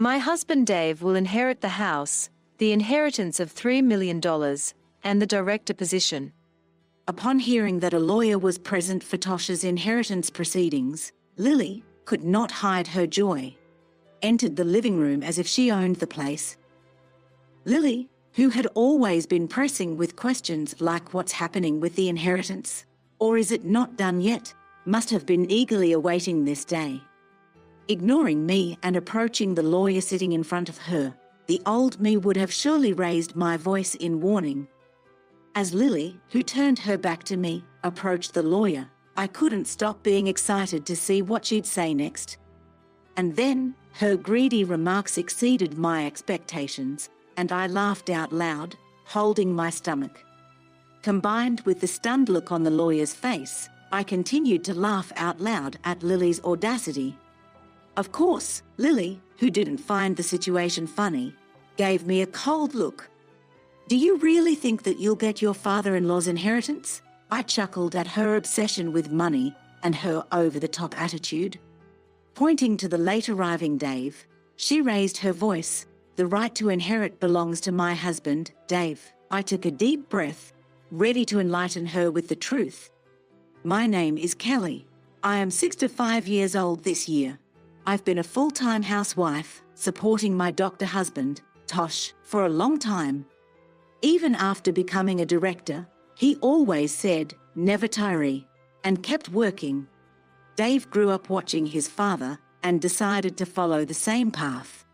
My husband Dave will inherit the house, the inheritance of $3 million, and the director position. Upon hearing that a lawyer was present for Tosh's inheritance proceedings, Lily could not hide her joy. Entered the living room as if she owned the place. Lily, who had always been pressing with questions like what's happening with the inheritance, or is it not done yet, must have been eagerly awaiting this day. Ignoring me and approaching the lawyer sitting in front of her, the old me would have surely raised my voice in warning. As Lily, who turned her back to me, approached the lawyer, I couldn't stop being excited to see what she'd say next. And then, her greedy remarks exceeded my expectations, and I laughed out loud, holding my stomach. Combined with the stunned look on the lawyer's face, I continued to laugh out loud at Lily's audacity. Of course, Lily, who didn't find the situation funny, gave me a cold look. Do you really think that you'll get your father-in-law's inheritance? I chuckled at her obsession with money and her over-the-top attitude. Pointing to the late-arriving Dave, she raised her voice. The right to inherit belongs to my husband, Dave. I took a deep breath, ready to enlighten her with the truth. My name is Kelly. I am 65 years old this year. I've been a full-time housewife, supporting my doctor husband, Tosh, for a long time. Even after becoming a director, he always said, never tire, and kept working. Dave grew up watching his father and decided to follow the same path.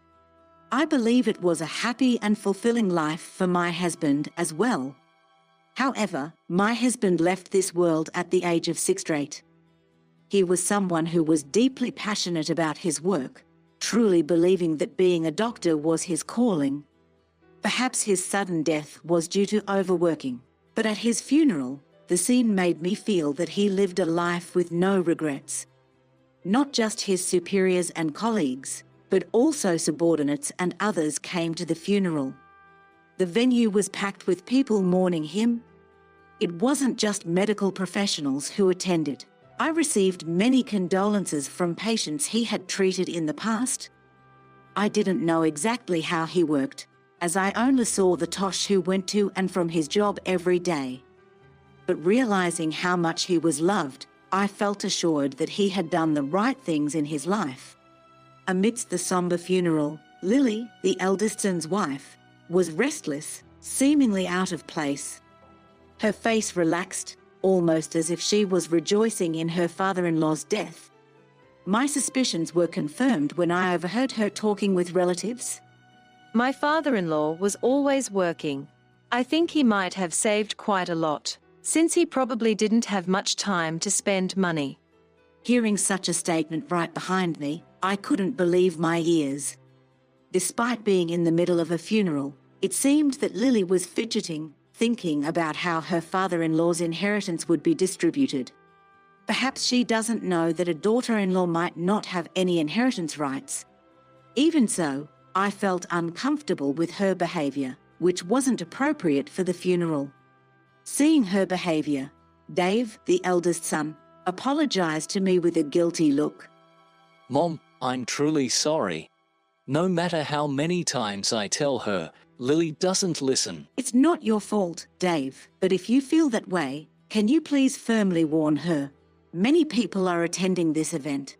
I believe it was a happy and fulfilling life for my husband as well. However, my husband left this world at the age of 68. He was someone who was deeply passionate about his work, truly believing that being a doctor was his calling. Perhaps his sudden death was due to overworking, but at his funeral, the scene made me feel that he lived a life with no regrets. Not just his superiors and colleagues, but also subordinates and others came to the funeral. The venue was packed with people mourning him. It wasn't just medical professionals who attended. I received many condolences from patients he had treated in the past. I didn't know exactly how he worked, as I only saw the Tosh who went to and from his job every day. But realizing how much he was loved, I felt assured that he had done the right things in his life. Amidst the somber funeral, Lily, the eldest son's wife, was restless, seemingly out of place. Her face relaxed, almost as if she was rejoicing in her father-in-law's death. My suspicions were confirmed when I overheard her talking with relatives. My father-in-law was always working. I think he might have saved quite a lot, since he probably didn't have much time to spend money. Hearing such a statement right behind me, I couldn't believe my ears. Despite being in the middle of a funeral, it seemed that Lily was fidgeting, thinking about how her father-in-law's inheritance would be distributed. Perhaps she doesn't know that a daughter-in-law might not have any inheritance rights. Even so, I felt uncomfortable with her behavior, which wasn't appropriate for the funeral. Seeing her behavior, Dave, the eldest son, apologized to me with a guilty look. Mom, I'm truly sorry. No matter how many times I tell her, Lily doesn't listen. It's not your fault, Dave, but if you feel that way, can you please firmly warn her? Many people are attending this event.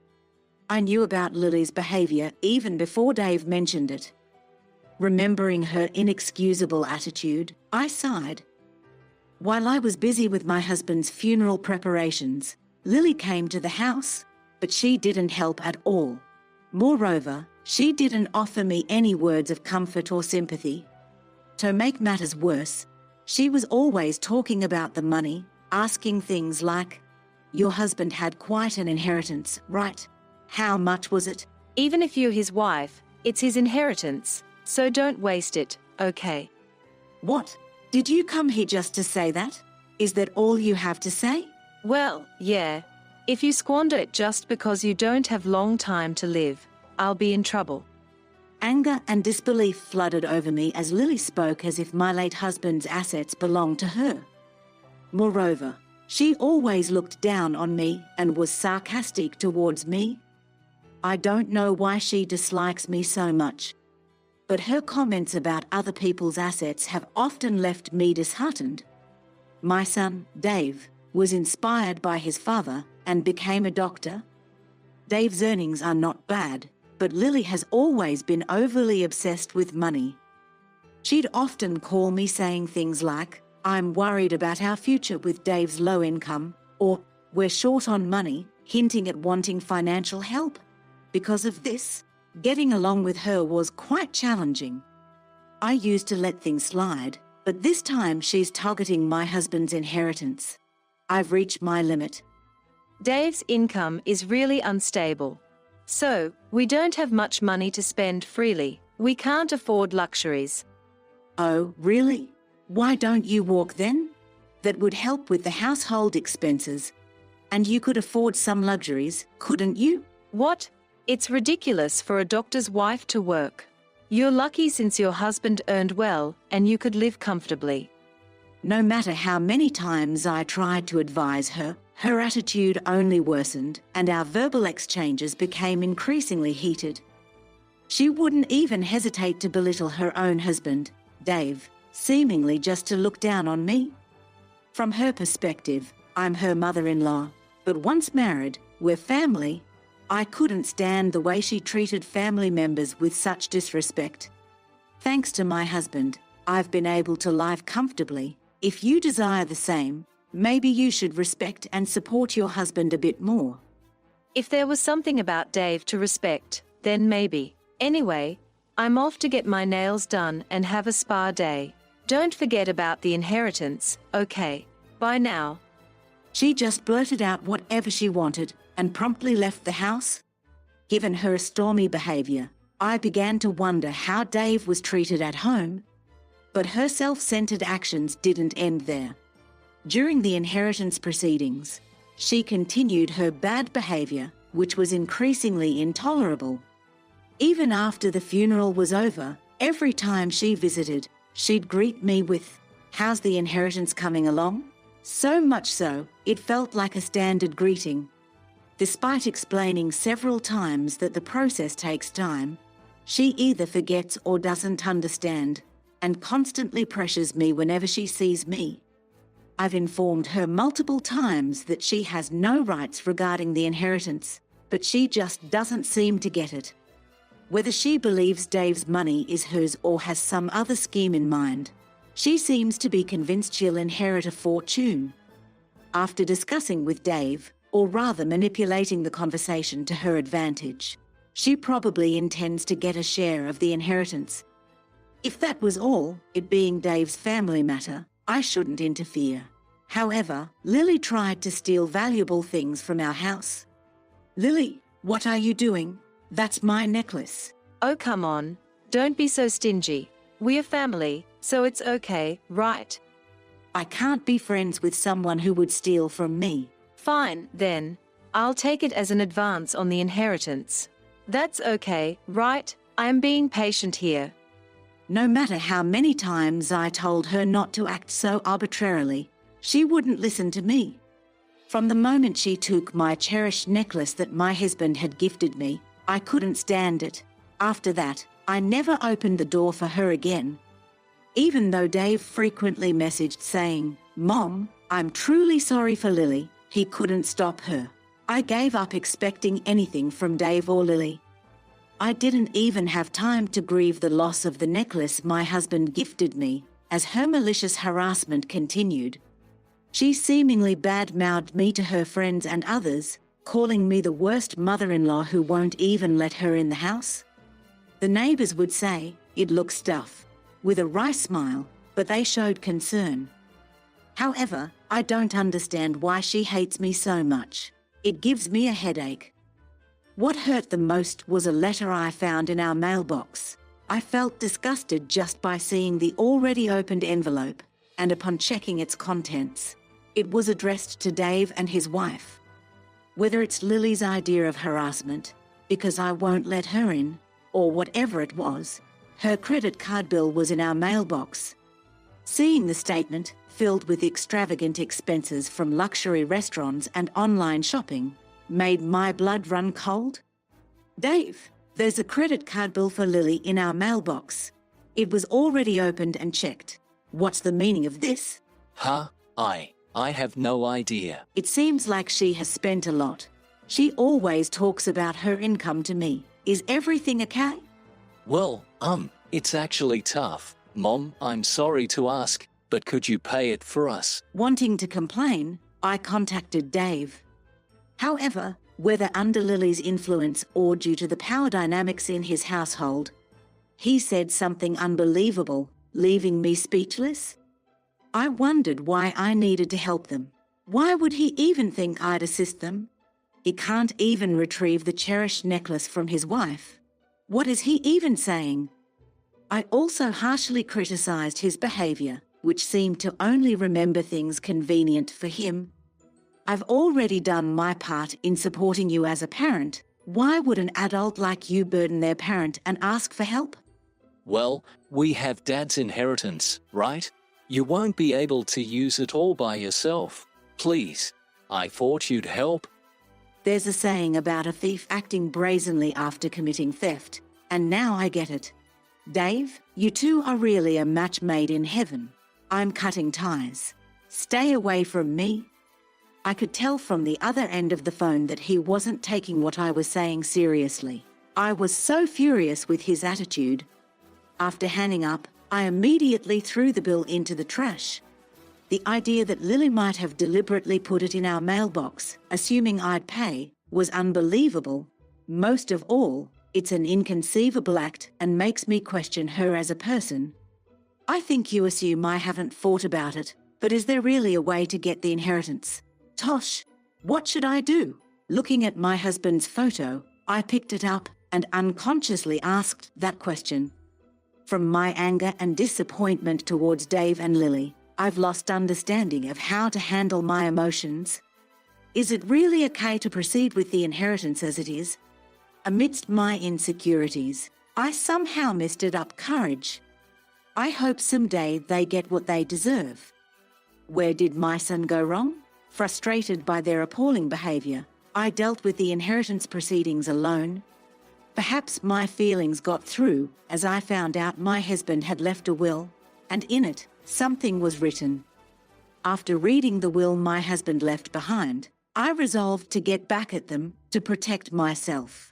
I knew about Lily's behavior even before Dave mentioned it. Remembering her inexcusable attitude, I sighed. While I was busy with my husband's funeral preparations, Lily came to the house, but she didn't help at all. Moreover, she didn't offer me any words of comfort or sympathy. To make matters worse, she was always talking about the money, asking things like, "Your husband had quite an inheritance, right? How much was it?" Even if you're his wife, it's his inheritance, so don't waste it, okay? What? Did you come here just to say that? Is that all you have to say? Well, yeah. If you squander it just because you don't have long time to live, I'll be in trouble. Anger and disbelief flooded over me as Lily spoke as if my late husband's assets belonged to her. Moreover, she always looked down on me and was sarcastic towards me. I don't know why she dislikes me so much. But her comments about other people's assets have often left me disheartened. My son, Dave, was inspired by his father and became a doctor. Dave's earnings are not bad, but Lily has always been overly obsessed with money. She'd often call me saying things like, "I'm worried about our future with Dave's low income," or "We're short on money," hinting at wanting financial help. Because of this, getting along with her was quite challenging. I used to let things slide, but this time she's targeting my husband's inheritance. I've reached my limit. Dave's income is really unstable. So, we don't have much money to spend freely. We can't afford luxuries. Oh, really? Why don't you walk then? That would help with the household expenses. And you could afford some luxuries, couldn't you? What? It's ridiculous for a doctor's wife to work. You're lucky since your husband earned well and you could live comfortably. No matter how many times I tried to advise her, her attitude only worsened and our verbal exchanges became increasingly heated. She wouldn't even hesitate to belittle her own husband, Dave, seemingly just to look down on me. From her perspective, I'm her mother-in-law, but once married, we're family. I couldn't stand the way she treated family members with such disrespect. Thanks to my husband, I've been able to live comfortably. If you desire the same, maybe you should respect and support your husband a bit more. If there was something about Dave to respect, then maybe. Anyway, I'm off to get my nails done and have a spa day. Don't forget about the inheritance, okay? Bye now. She just blurted out whatever she wanted and promptly left the house. Given her stormy behavior, I began to wonder how Dave was treated at home. But her self-centered actions didn't end there. During the inheritance proceedings, she continued her bad behavior, which was increasingly intolerable. Even after the funeral was over, every time she visited, she'd greet me with, "How's the inheritance coming along?" So much so, it felt like a standard greeting. Despite explaining several times that the process takes time, she either forgets or doesn't understand, and constantly pressures me whenever she sees me. I've informed her multiple times that she has no rights regarding the inheritance, but she just doesn't seem to get it. Whether she believes Dave's money is hers or has some other scheme in mind, she seems to be convinced she'll inherit a fortune. After discussing with Dave, or rather manipulating the conversation to her advantage, she probably intends to get a share of the inheritance. If that was all, it being Dave's family matter, I shouldn't interfere. However, Lily tried to steal valuable things from our house. "Lily, what are you doing? That's my necklace." Oh, come on. Don't be so stingy. We're family, so it's okay, right? I can't be friends with someone who would steal from me. Fine, then. I'll take it as an advance on the inheritance. That's okay, right? I'm being patient here. No matter how many times I told her not to act so arbitrarily, she wouldn't listen to me. From the moment she took my cherished necklace that my husband had gifted me, I couldn't stand it. After that, I never opened the door for her again. Even though Dave frequently messaged saying, "Mom, I'm truly sorry for Lily," he couldn't stop her. I gave up expecting anything from Dave or Lily. I didn't even have time to grieve the loss of the necklace my husband gifted me, as her malicious harassment continued. She seemingly bad-mouthed me to her friends and others, calling me the worst mother-in-law who won't even let her in the house. The neighbors would say, "It looks tough," with a wry smile, but they showed concern. However, I don't understand why she hates me so much. It gives me a headache. What hurt the most was a letter I found in our mailbox. I felt disgusted just by seeing the already opened envelope, and upon checking its contents, it was addressed to Dave and his wife. Whether it's Lily's idea of harassment, because I won't let her in, or whatever it was, her credit card bill was in our mailbox. Seeing the statement, filled with extravagant expenses from luxury restaurants and online shopping, made my blood run cold. Dave, there's a credit card bill for Lily in our mailbox. It was already opened and checked. What's the meaning of this? Huh? I have no idea. It seems like she has spent a lot. She always talks about her income to me. Is everything okay? Well, it's actually tough. Mom, I'm sorry to ask, but could you pay it for us? Wanting to complain, I contacted Dave. However, whether under Lily's influence or due to the power dynamics in his household, he said something unbelievable, leaving me speechless. I wondered why I needed to help them. Why would he even think I'd assist them? He can't even retrieve the cherished necklace from his wife. What is he even saying? I also harshly criticized his behavior, which seemed to only remember things convenient for him. I've already done my part in supporting you as a parent. Why would an adult like you burden their parent and ask for help? Well, we have Dad's inheritance, right? You won't be able to use it all by yourself. Please, I thought you'd help. There's a saying about a thief acting brazenly after committing theft, and now I get it. Dave, you two are really a match made in heaven. I'm cutting ties. Stay away from me. I could tell from the other end of the phone that he wasn't taking what I was saying seriously. I was so furious with his attitude. After hanging up, I immediately threw the bill into the trash. The idea that Lily might have deliberately put it in our mailbox, assuming I'd pay, was unbelievable. Most of all, it's an inconceivable act and makes me question her as a person. I think you assume I haven't thought about it, but is there really a way to get the inheritance? Tosh, what should I do? Looking at my husband's photo, I picked it up and unconsciously asked that question. From my anger and disappointment towards Dave and Lily, I've lost understanding of how to handle my emotions. Is it really okay to proceed with the inheritance as it is? Amidst my insecurities, I somehow mustered up courage. I hope someday they get what they deserve. Where did my son go wrong? Frustrated by their appalling behavior, I dealt with the inheritance proceedings alone. Perhaps my feelings got through as I found out my husband had left a will, and in it, something was written. After reading the will my husband left behind, I resolved to get back at them to protect myself.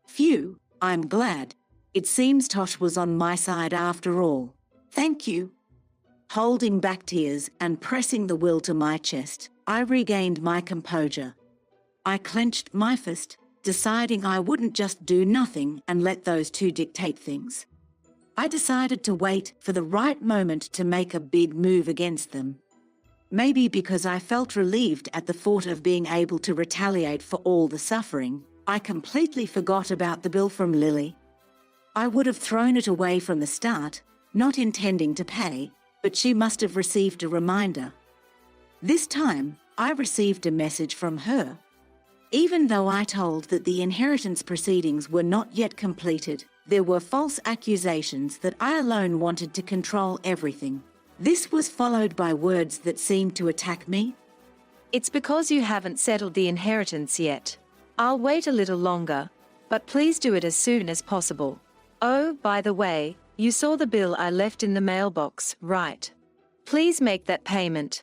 Phew, I'm glad. It seems Tosh was on my side after all. Thank you. Holding back tears and pressing the will to my chest, I regained my composure. I clenched my fist, deciding I wouldn't just do nothing and let those two dictate things. I decided to wait for the right moment to make a big move against them. Maybe because I felt relieved at the thought of being able to retaliate for all the suffering, I completely forgot about the bill from Lily. I would have thrown it away from the start, not intending to pay, but she must have received a reminder. This time, I received a message from her. Even though I told that the inheritance proceedings were not yet completed, there were false accusations that I alone wanted to control everything. This was followed by words that seemed to attack me. It's because you haven't settled the inheritance yet. I'll wait a little longer, but please do it as soon as possible. Oh, by the way, you saw the bill I left in the mailbox, right? Please make that payment.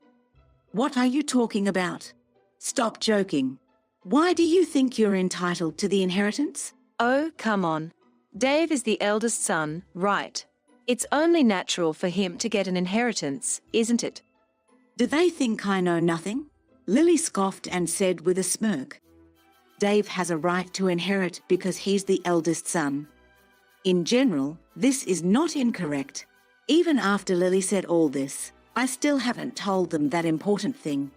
What are you talking about? Stop joking. Why do you think you're entitled to the inheritance? Oh, come on. Dave is the eldest son, right? It's only natural for him to get an inheritance, isn't it? Do they think I know nothing? Lily scoffed and said with a smirk. Dave has a right to inherit because he's the eldest son. In general, this is not incorrect. Even after Lily said all this, I still haven't told them that important thing.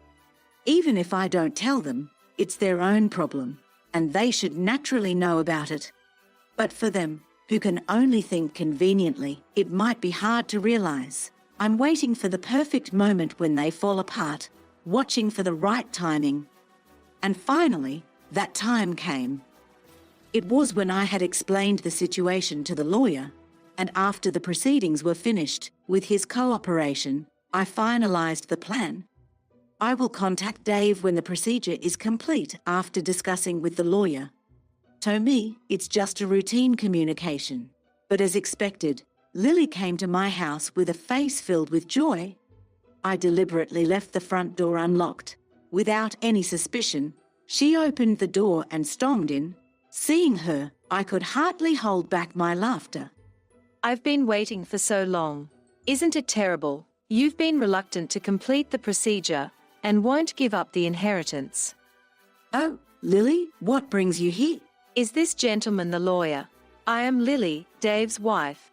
Even if I don't tell them, it's their own problem, and they should naturally know about it. But for them, who can only think conveniently, it might be hard to realize. I'm waiting for the perfect moment when they fall apart, watching for the right timing. And finally, that time came. It was when I had explained the situation to the lawyer, and after the proceedings were finished, with his cooperation, I finalized the plan. I will contact Dave when the procedure is complete after discussing with the lawyer. To me, it's just a routine communication. But as expected, Lily came to my house with a face filled with joy. I deliberately left the front door unlocked. Without any suspicion, she opened the door and stormed in. Seeing her, I could hardly hold back my laughter. I've been waiting for so long. Isn't it terrible? You've been reluctant to complete the procedure and won't give up the inheritance. Oh, Lily, what brings you here? Is this gentleman the lawyer? I am Lily, Dave's wife.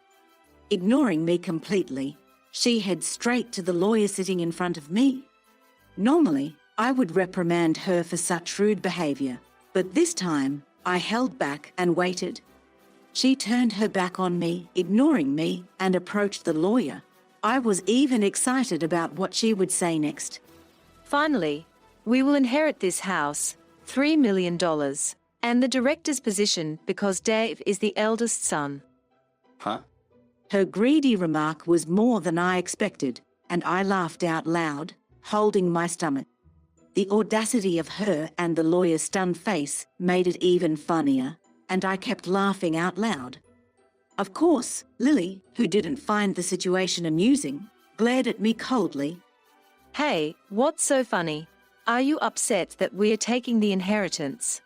Ignoring me completely, she heads straight to the lawyer sitting in front of me. Normally, I would reprimand her for such rude behavior, but this time, I held back and waited. She turned her back on me, ignoring me, and approached the lawyer. I was even excited about what she would say next. Finally, we will inherit this house, $3 million, and the director's position because Dave is the eldest son. Huh? Her greedy remark was more than I expected, and I laughed out loud, holding my stomach. The audacity of her and the lawyer's stunned face made it even funnier, and I kept laughing out loud. Of course, Lily, who didn't find the situation amusing, glared at me coldly. Hey, what's so funny? Are you upset that we're taking the inheritance?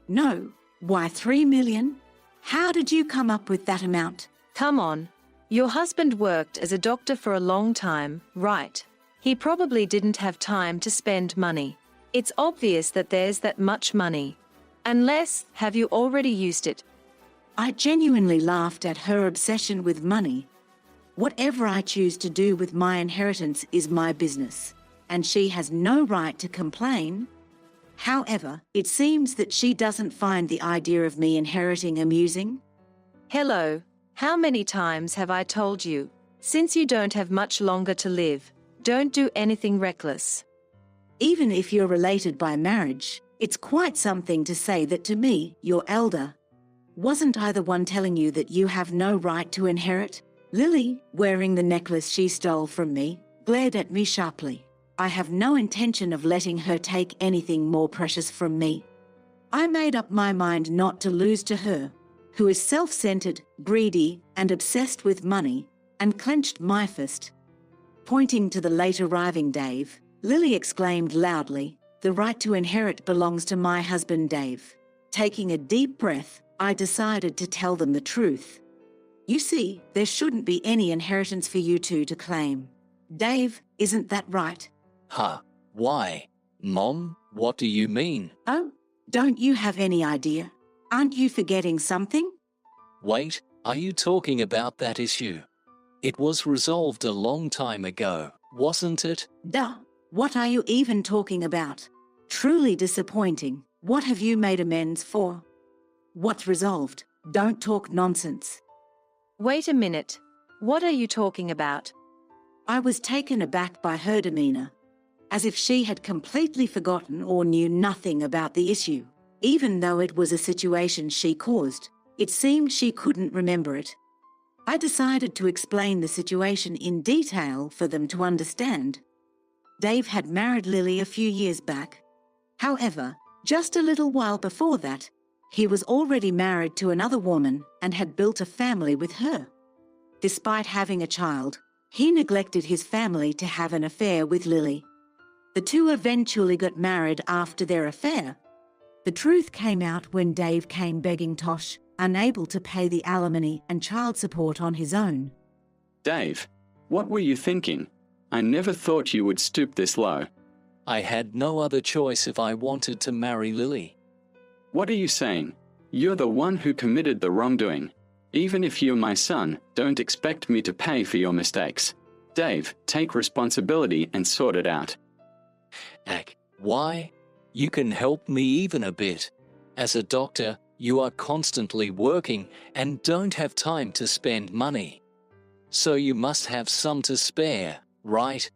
No, why 3 million? How did you come up with that amount? Come on. Your husband worked as a doctor for a long time, right? He probably didn't have time to spend money. It's obvious that there's that much money. Unless, have you already used it? I genuinely laughed at her obsession with money. Whatever I choose to do with my inheritance is my business, and she has no right to complain. However, it seems that she doesn't find the idea of me inheriting amusing. Hello, how many times have I told you? Since you don't have much longer to live, don't do anything reckless. Even if you're related by marriage, it's quite something to say that to me, your elder. Wasn't I the one telling you that you have no right to inherit? Lily, wearing the necklace she stole from me, glared at me sharply. I have no intention of letting her take anything more precious from me. I made up my mind not to lose to her, who is self-centered, greedy, and obsessed with money, and clenched my fist. Pointing to the late arriving Dave, Lily exclaimed loudly, "The right to inherit belongs to my husband Dave." Taking a deep breath, I decided to tell them the truth. You see, there shouldn't be any inheritance for you two to claim. Dave, isn't that right? Huh? Why? Mom, what do you mean? Oh, don't you have any idea? Aren't you forgetting something? Wait, are you talking about that issue? It was resolved a long time ago, wasn't it? Duh, what are you even talking about? Truly disappointing. What have you made amends for? What's resolved? Don't talk nonsense. Wait a minute. What are you talking about? I was taken aback by her demeanor, as if she had completely forgotten or knew nothing about the issue. Even though it was a situation she caused, it seemed she couldn't remember it. I decided to explain the situation in detail for them to understand. Dave had married Lily a few years back. However, just a little while before that, he was already married to another woman and had built a family with her. Despite having a child, he neglected his family to have an affair with Lily. The two eventually got married after their affair. The truth came out when Dave came begging Tosh, unable to pay the alimony and child support on his own. Dave, what were you thinking? I never thought you would stoop this low. I had no other choice if I wanted to marry Lily. What are you saying? You're the one who committed the wrongdoing. Even if you're my son, don't expect me to pay for your mistakes. Dave, take responsibility and sort it out. Ak, why? You can help me even a bit. As a doctor, you are constantly working and don't have time to spend money. So you must have some to spare, right?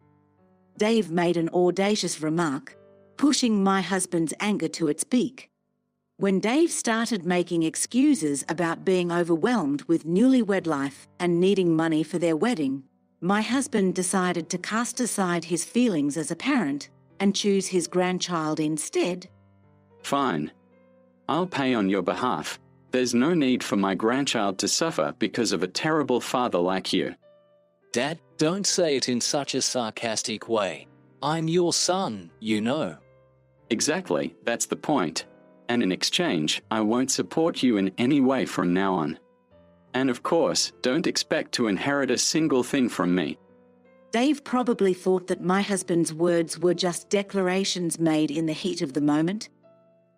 Dave made an audacious remark, pushing my husband's anger to its peak. When Dave started making excuses about being overwhelmed with newlywed life and needing money for their wedding, my husband decided to cast aside his feelings as a parent and choose his grandchild instead. Fine. I'll pay on your behalf. There's no need for my grandchild to suffer because of a terrible father like you. Dad, don't say it in such a sarcastic way. I'm your son, you know. Exactly, that's the point. And in exchange, I won't support you in any way from now on. And of course, don't expect to inherit a single thing from me. Dave probably thought that my husband's words were just declarations made in the heat of the moment.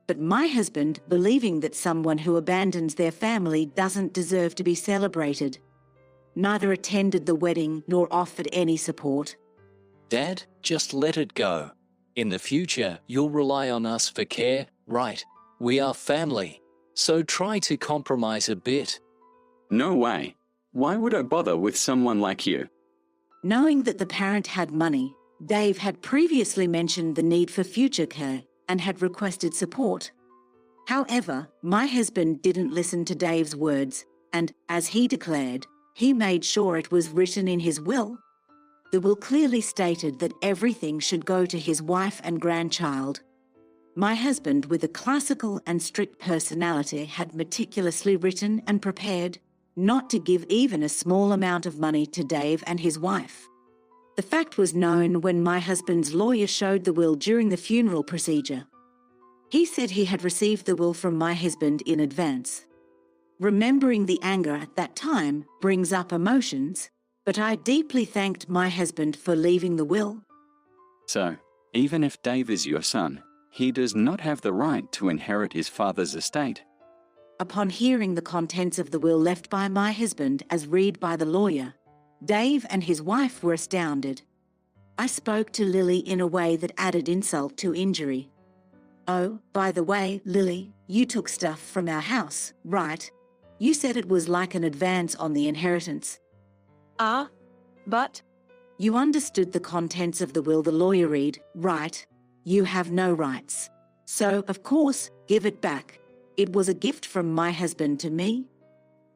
But my husband, believing that someone who abandons their family doesn't deserve to be celebrated, neither attended the wedding nor offered any support. Dad, just let it go. In the future, you'll rely on us for care, right? We are family. So try to compromise a bit. No way. Why would I bother with someone like you? Knowing that the parent had money, Dave had previously mentioned the need for future care and had requested support. However, my husband didn't listen to Dave's words, and, as he declared, he made sure it was written in his will. The will clearly stated that everything should go to his wife and grandchild. My husband, with a classical and strict personality, had meticulously written and prepared not to give even a small amount of money to Dave and his wife. The fact was known when my husband's lawyer showed the will during the funeral procedure. He said he had received the will from my husband in advance. Remembering the anger at that time brings up emotions, but I deeply thanked my husband for leaving the will. So, even if Dave is your son, he does not have the right to inherit his father's estate. Upon hearing the contents of the will left by my husband as read by the lawyer, Dave and his wife were astounded. I spoke to Lily in a way that added insult to injury. "Oh, by the way, Lily, you took stuff from our house, right? You said it was like an advance on the inheritance." But "You understood the contents of the will," the lawyer read, "right? You have no rights. So, of course, give it back. It was a gift from my husband to me."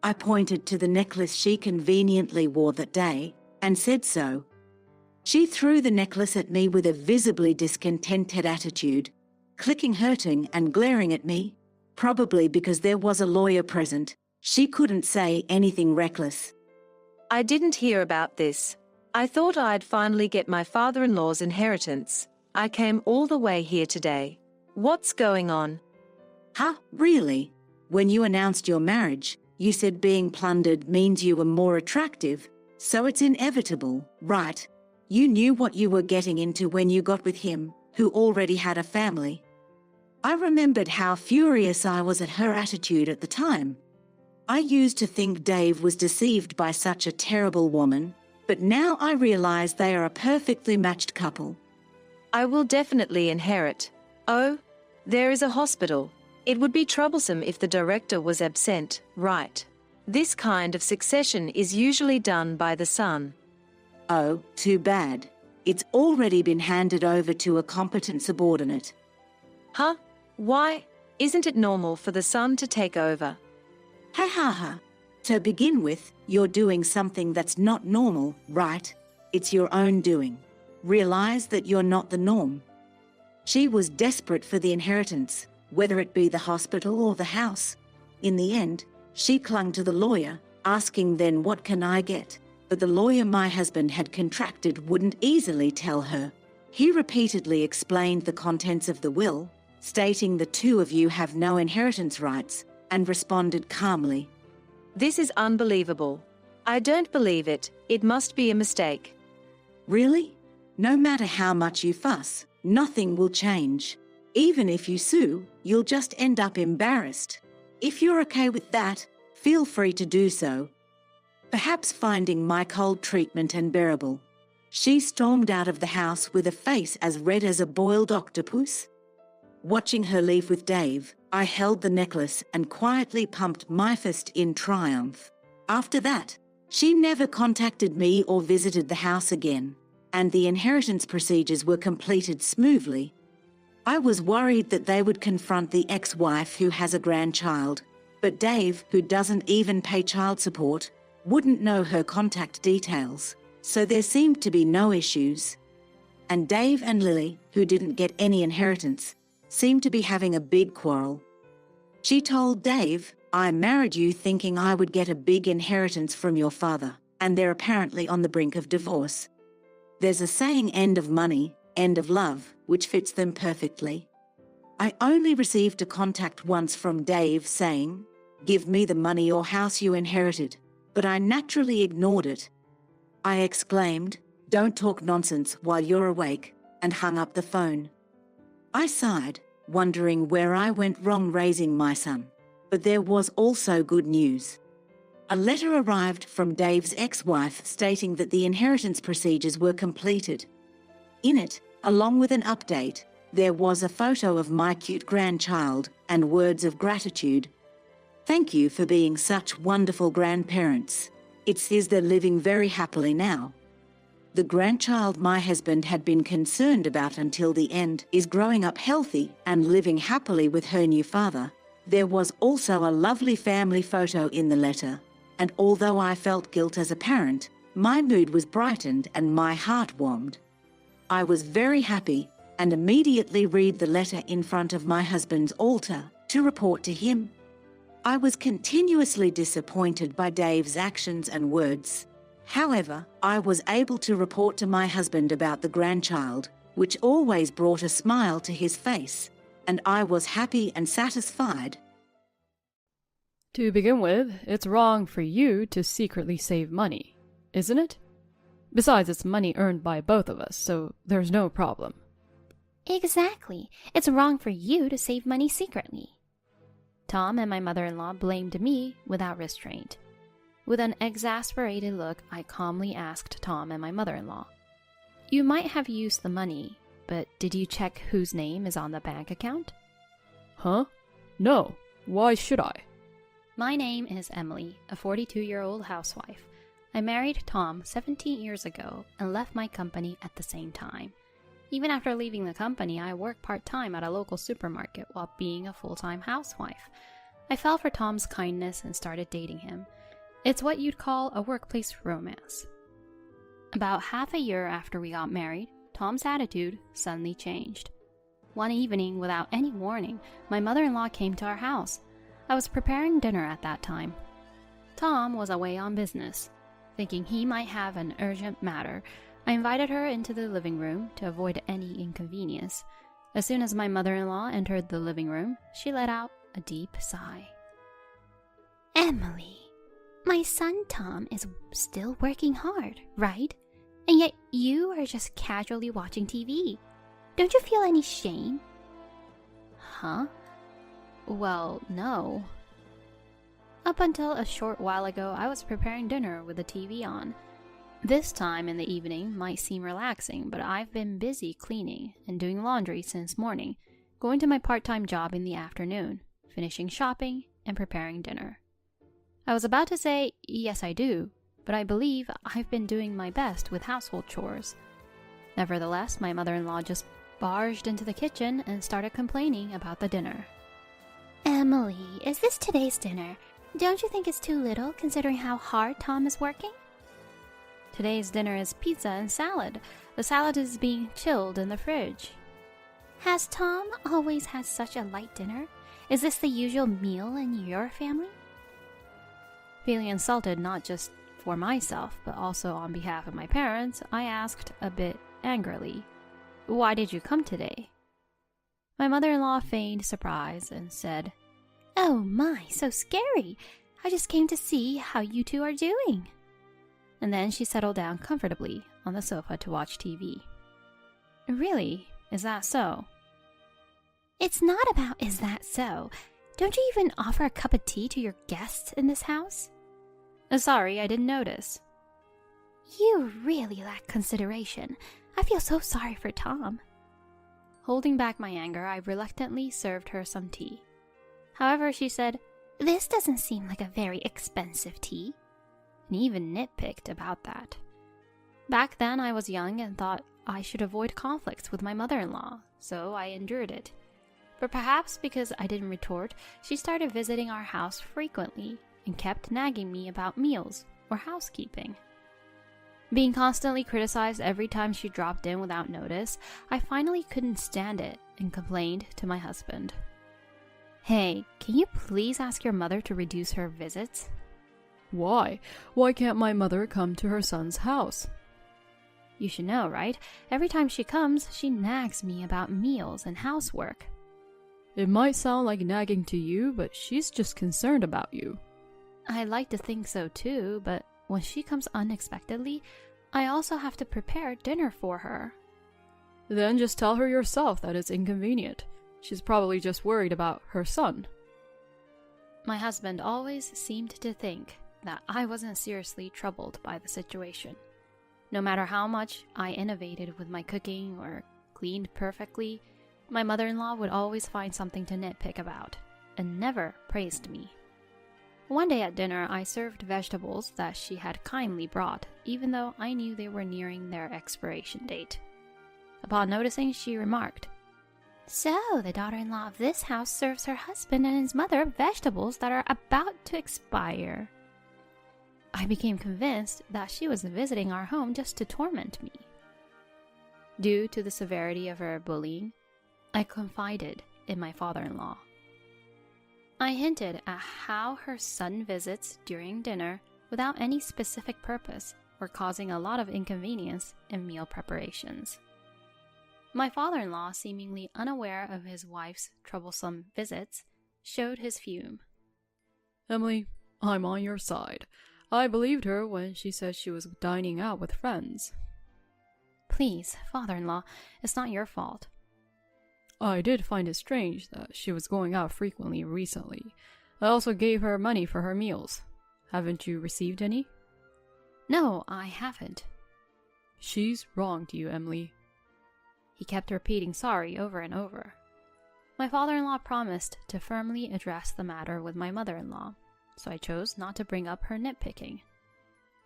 I pointed to the necklace she conveniently wore that day and said so. She threw the necklace at me with a visibly discontented attitude, clicking, hurting and glaring at me. Probably because there was a lawyer present, she couldn't say anything reckless. I didn't hear about this. I thought I'd finally get my father-in-law's inheritance. I came all the way here today. What's going on? Huh, really? When you announced your marriage, you said being plundered means you were more attractive, so it's inevitable, right? You knew what you were getting into when you got with him, who already had a family. I remembered how furious I was at her attitude at the time. I used to think Dave was deceived by such a terrible woman, but now I realize they are a perfectly matched couple. I will definitely inherit. Oh, there is a hospital. It would be troublesome if the director was absent, right? This kind of succession is usually done by the son. Oh, too bad. It's already been handed over to a competent subordinate. Huh? Why? Isn't it normal for the son to take over? Ha ha ha. To begin with, you're doing something that's not normal, right? It's your own doing. Realize that you're not the norm. She was desperate for the inheritance, whether it be the hospital or the house. In the end, she clung to the lawyer, asking then what can I get? But the lawyer my husband had contracted wouldn't easily tell her. He repeatedly explained the contents of the will, stating the two of you have no inheritance rights, and responded calmly. This is unbelievable. I don't believe it. It must be a mistake. Really? No matter how much you fuss, nothing will change. Even if you sue, you'll just end up embarrassed. If you're okay with that, feel free to do so. Perhaps finding my cold treatment unbearable, she stormed out of the house with a face as red as a boiled octopus. Watching her leave with Dave, I held the necklace and quietly pumped my fist in triumph. After that, she never contacted me or visited the house again, and the inheritance procedures were completed smoothly. I was worried that they would confront the ex-wife who has a grandchild, but Dave, who doesn't even pay child support, wouldn't know her contact details, so there seemed to be no issues. And Dave and Lily, who didn't get any inheritance, seemed to be having a big quarrel. She told Dave, "I married you thinking I would get a big inheritance from your father, and they're apparently on the brink of divorce. There's a saying, end of money, end of love, which fits them perfectly." I only received a contact once from Dave saying, "Give me the money or house you inherited," but I naturally ignored it. I exclaimed, "Don't talk nonsense while you're awake," and hung up the phone. I sighed, wondering where I went wrong raising my son. But there was also good news. A letter arrived from Dave's ex-wife stating that the inheritance procedures were completed. In it, along with an update, there was a photo of my cute grandchild and words of gratitude. "Thank you for being such wonderful grandparents. It says they're living very happily now. The grandchild my husband had been concerned about until the end is growing up healthy and living happily with her new father." There was also a lovely family photo in the letter, and although I felt guilt as a parent, my mood was brightened and my heart warmed. I was very happy and immediately read the letter in front of my husband's altar to report to him. I was continuously disappointed by Dave's actions and words. However, I was able to report to my husband about the grandchild, which always brought a smile to his face, and I was happy and satisfied. To begin with, it's wrong for you to secretly save money, isn't it? Besides, it's money earned by both of us, so there's no problem. Exactly. It's wrong for you to save money secretly. Tom and my mother-in-law blamed me without restraint. With an exasperated look, I calmly asked Tom and my mother-in-law, "You might have used the money, but did you check whose name is on the bank account?" Huh? No. Why should I? My name is Emily, a 42-year-old housewife. I married Tom 17 years ago and left my company at the same time. Even after leaving the company, I worked part-time at a local supermarket while being a full-time housewife. I fell for Tom's kindness and started dating him. It's what you'd call a workplace romance. About half a year after we got married, Tom's attitude suddenly changed. One evening, without any warning, my mother-in-law came to our house. I was preparing dinner at that time. Tom was away on business. Thinking he might have an urgent matter, I invited her into the living room to avoid any inconvenience. As soon as my mother-in-law entered the living room, she let out a deep sigh. "Emily, my son Tom is still working hard, right? And yet you are just casually watching TV. Don't you feel any shame?" Huh? Well, no. Up until a short while ago, I was preparing dinner with the TV on. This time in the evening might seem relaxing, but I've been busy cleaning and doing laundry since morning, going to my part-time job in the afternoon, finishing shopping, and preparing dinner. I was about to say, yes I do, but I believe I've been doing my best with household chores. Nevertheless, my mother-in-law just barged into the kitchen and started complaining about the dinner. "Emily, is this today's dinner? Don't you think it's too little considering how hard Tom is working?" Today's dinner is pizza and salad. The salad is being chilled in the fridge. "Has Tom always had such a light dinner? Is this the usual meal in your family?" Feeling insulted not just for myself, but also on behalf of my parents, I asked a bit angrily, "Why did you come today?" My mother-in-law feigned surprise and said, "Oh my, so scary. I just came to see how you two are doing." And then she settled down comfortably on the sofa to watch TV. "Really? Is that so?" "It's not about is that so. Don't you even offer a cup of tea to your guests in this house?" Sorry, I didn't notice." "You really lack consideration. I feel so sorry for Tom." Holding back my anger, I reluctantly served her some tea. However, she said, "This doesn't seem like a very expensive tea," and even nitpicked about that. Back then, I was young and thought I should avoid conflicts with my mother-in-law, so I endured it. But perhaps because I didn't retort, she started visiting our house frequently and kept nagging me about meals or housekeeping. Being constantly criticized every time she dropped in without notice, I finally couldn't stand it and complained to my husband. Hey, can you please ask your mother to reduce her visits? Why? Why can't my mother come to her son's house? You should know, right? Every time she comes, she nags me about meals and housework. It might sound like nagging to you, but she's just concerned about you. I like to think so too, but when she comes unexpectedly, I also have to prepare dinner for her. Then just tell her yourself that it's inconvenient. She's probably just worried about her son. My husband always seemed to think that I wasn't seriously troubled by the situation. No matter how much I innovated with my cooking or cleaned perfectly, my mother-in-law would always find something to nitpick about, and never praised me. One day at dinner, I served vegetables that she had kindly brought, even though I knew they were nearing their expiration date. Upon noticing, she remarked, So, the daughter-in-law of this house serves her husband and his mother vegetables that are about to expire. I became convinced that she was visiting our home just to torment me. Due to the severity of her bullying, I confided in my father-in-law. I hinted at how her sudden visits during dinner without any specific purpose were causing a lot of inconvenience in meal preparations. My father-in-law, seemingly unaware of his wife's troublesome visits, showed his fume. Emily, I'm on your side. I believed her when she said she was dining out with friends. Please, father-in-law, it's not your fault. I did find it strange that she was going out frequently recently. I also gave her money for her meals. Haven't you received any? No, I haven't. She's wronged you, Emily. He kept repeating sorry over and over. My father-in-law promised to firmly address the matter with my mother-in-law, so I chose not to bring up her nitpicking.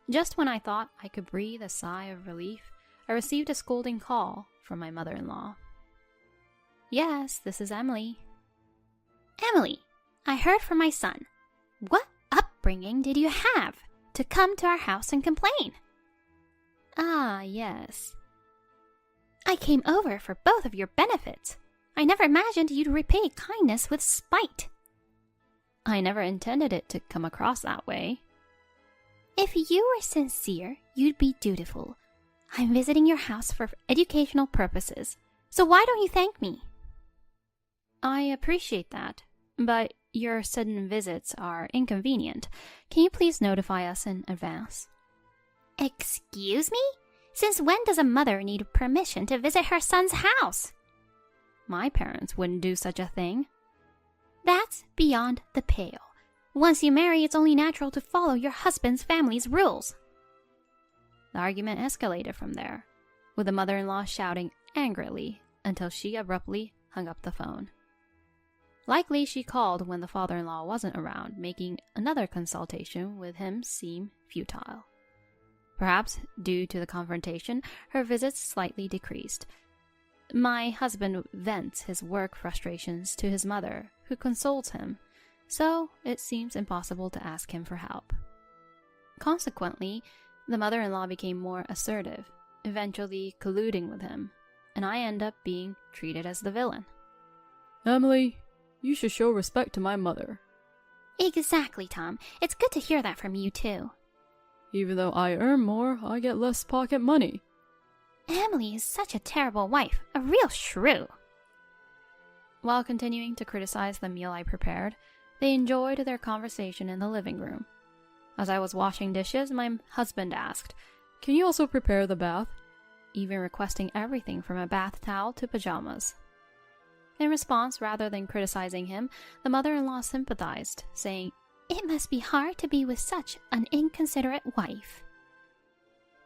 Just when I thought I could breathe a sigh of relief, I received a scolding call from my mother-in-law. Yes, this is Emily. Emily, I heard from my son. What upbringing did you have to come to our house and complain? Ah, yes. I came over for both of your benefits. I never imagined you'd repay kindness with spite. I never intended it to come across that way. If you were sincere, you'd be dutiful. I'm visiting your house for educational purposes, so why don't you thank me? I appreciate that, but your sudden visits are inconvenient. Can you please notify us in advance? Excuse me? Since when does a mother need permission to visit her son's house? My parents wouldn't do such a thing. That's beyond the pale. Once you marry, it's only natural to follow your husband's family's rules. The argument escalated from there, with the mother-in-law shouting angrily until she abruptly hung up the phone. Likely she called when the father-in-law wasn't around, making another consultation with him seem futile. Perhaps due to the confrontation, her visits slightly decreased. My husband vents his work frustrations to his mother, who consoles him, so it seems impossible to ask him for help. Consequently, the mother-in-law became more assertive, eventually colluding with him, and I end up being treated as the villain. Emily, you should show respect to my mother. Exactly, Tom. It's good to hear that from you, too. Even though I earn more, I get less pocket money. Emily is such a terrible wife, a real shrew. While continuing to criticize the meal I prepared, they enjoyed their conversation in the living room. As I was washing dishes, my husband asked, Can you also prepare the bath? Even requesting everything from a bath towel to pajamas. In response, rather than criticizing him, the mother-in-law sympathized, saying, It must be hard to be with such an inconsiderate wife.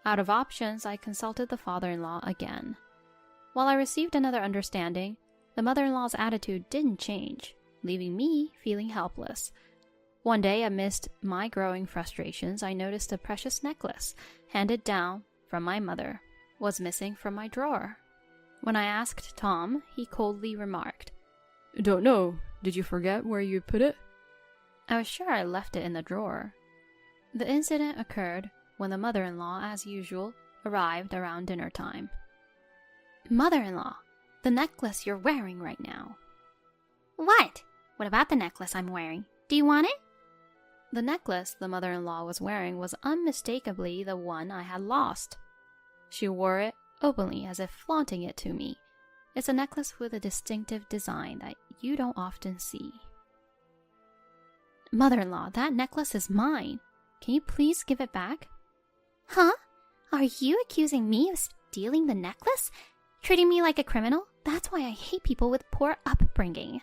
Out of options, I consulted the father-in-law again. While I received another understanding, the mother-in-law's attitude didn't change, leaving me feeling helpless. One day, amidst my growing frustrations, I noticed a precious necklace, handed down from my mother, was missing from my drawer. When I asked Tom, he coldly remarked, Don't know. Did you forget where you put it? I was sure I left it in the drawer. The incident occurred when the mother-in-law, as usual, arrived around dinner time. Mother-in-law, the necklace you're wearing right now. What? What about the necklace I'm wearing? Do you want it? The necklace the mother-in-law was wearing was unmistakably the one I had lost. She wore it openly, as if flaunting it to me. It's a necklace with a distinctive design that you don't often see. Mother-in-law, that necklace is mine. Can you please give it back? Huh? Are you accusing me of stealing the necklace? Treating me like a criminal? That's why I hate people with poor upbringing.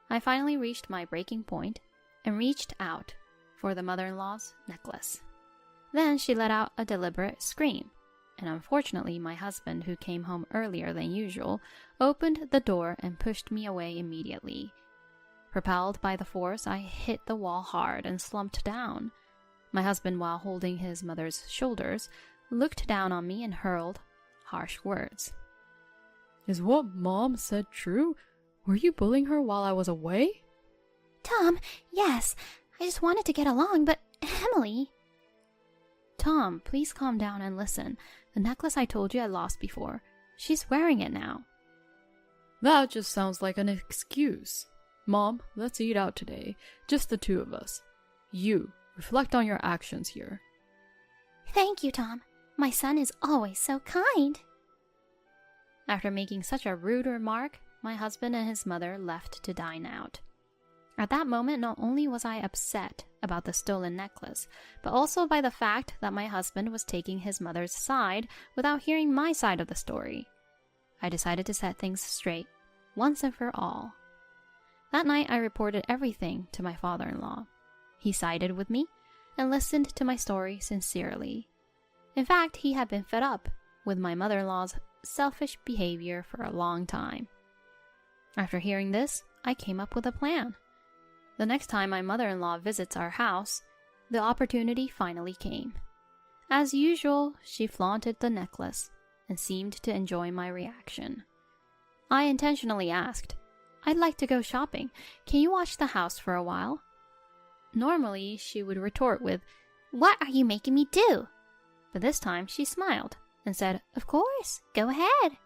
I finally reached my breaking point and reached out for the mother-in-law's necklace. Then she let out a deliberate scream, and unfortunately my husband, who came home earlier than usual, opened the door and pushed me away immediately. Propelled by the force, I hit the wall hard and slumped down. My husband, while holding his mother's shoulders, looked down on me and hurled harsh words. Is what Mom said true? Were you bullying her while I was away? Tom, yes. I just wanted to get along, but Emily... Tom, please calm down and listen. The necklace I told you I lost before. She's wearing it now. That just sounds like an excuse. Mom, let's eat out today. Just the two of us. You, reflect on your actions here. Thank you, Tom. My son is always so kind. After making such a rude remark, my husband and his mother left to dine out. At that moment, not only was I upset about the stolen necklace, but also by the fact that my husband was taking his mother's side without hearing my side of the story. I decided to set things straight, once and for all. That night, I reported everything to my father-in-law. He sided with me and listened to my story sincerely. In fact, he had been fed up with my mother-in-law's selfish behavior for a long time. After hearing this, I came up with a plan. The next time my mother-in-law visits our house, the opportunity finally came. As usual, she flaunted the necklace and seemed to enjoy my reaction. I intentionally asked, "I'd like to go shopping. Can you watch the house for a while?" Normally, she would retort with, "What are you making me do?" But this time she smiled and said, "Of course, Go ahead.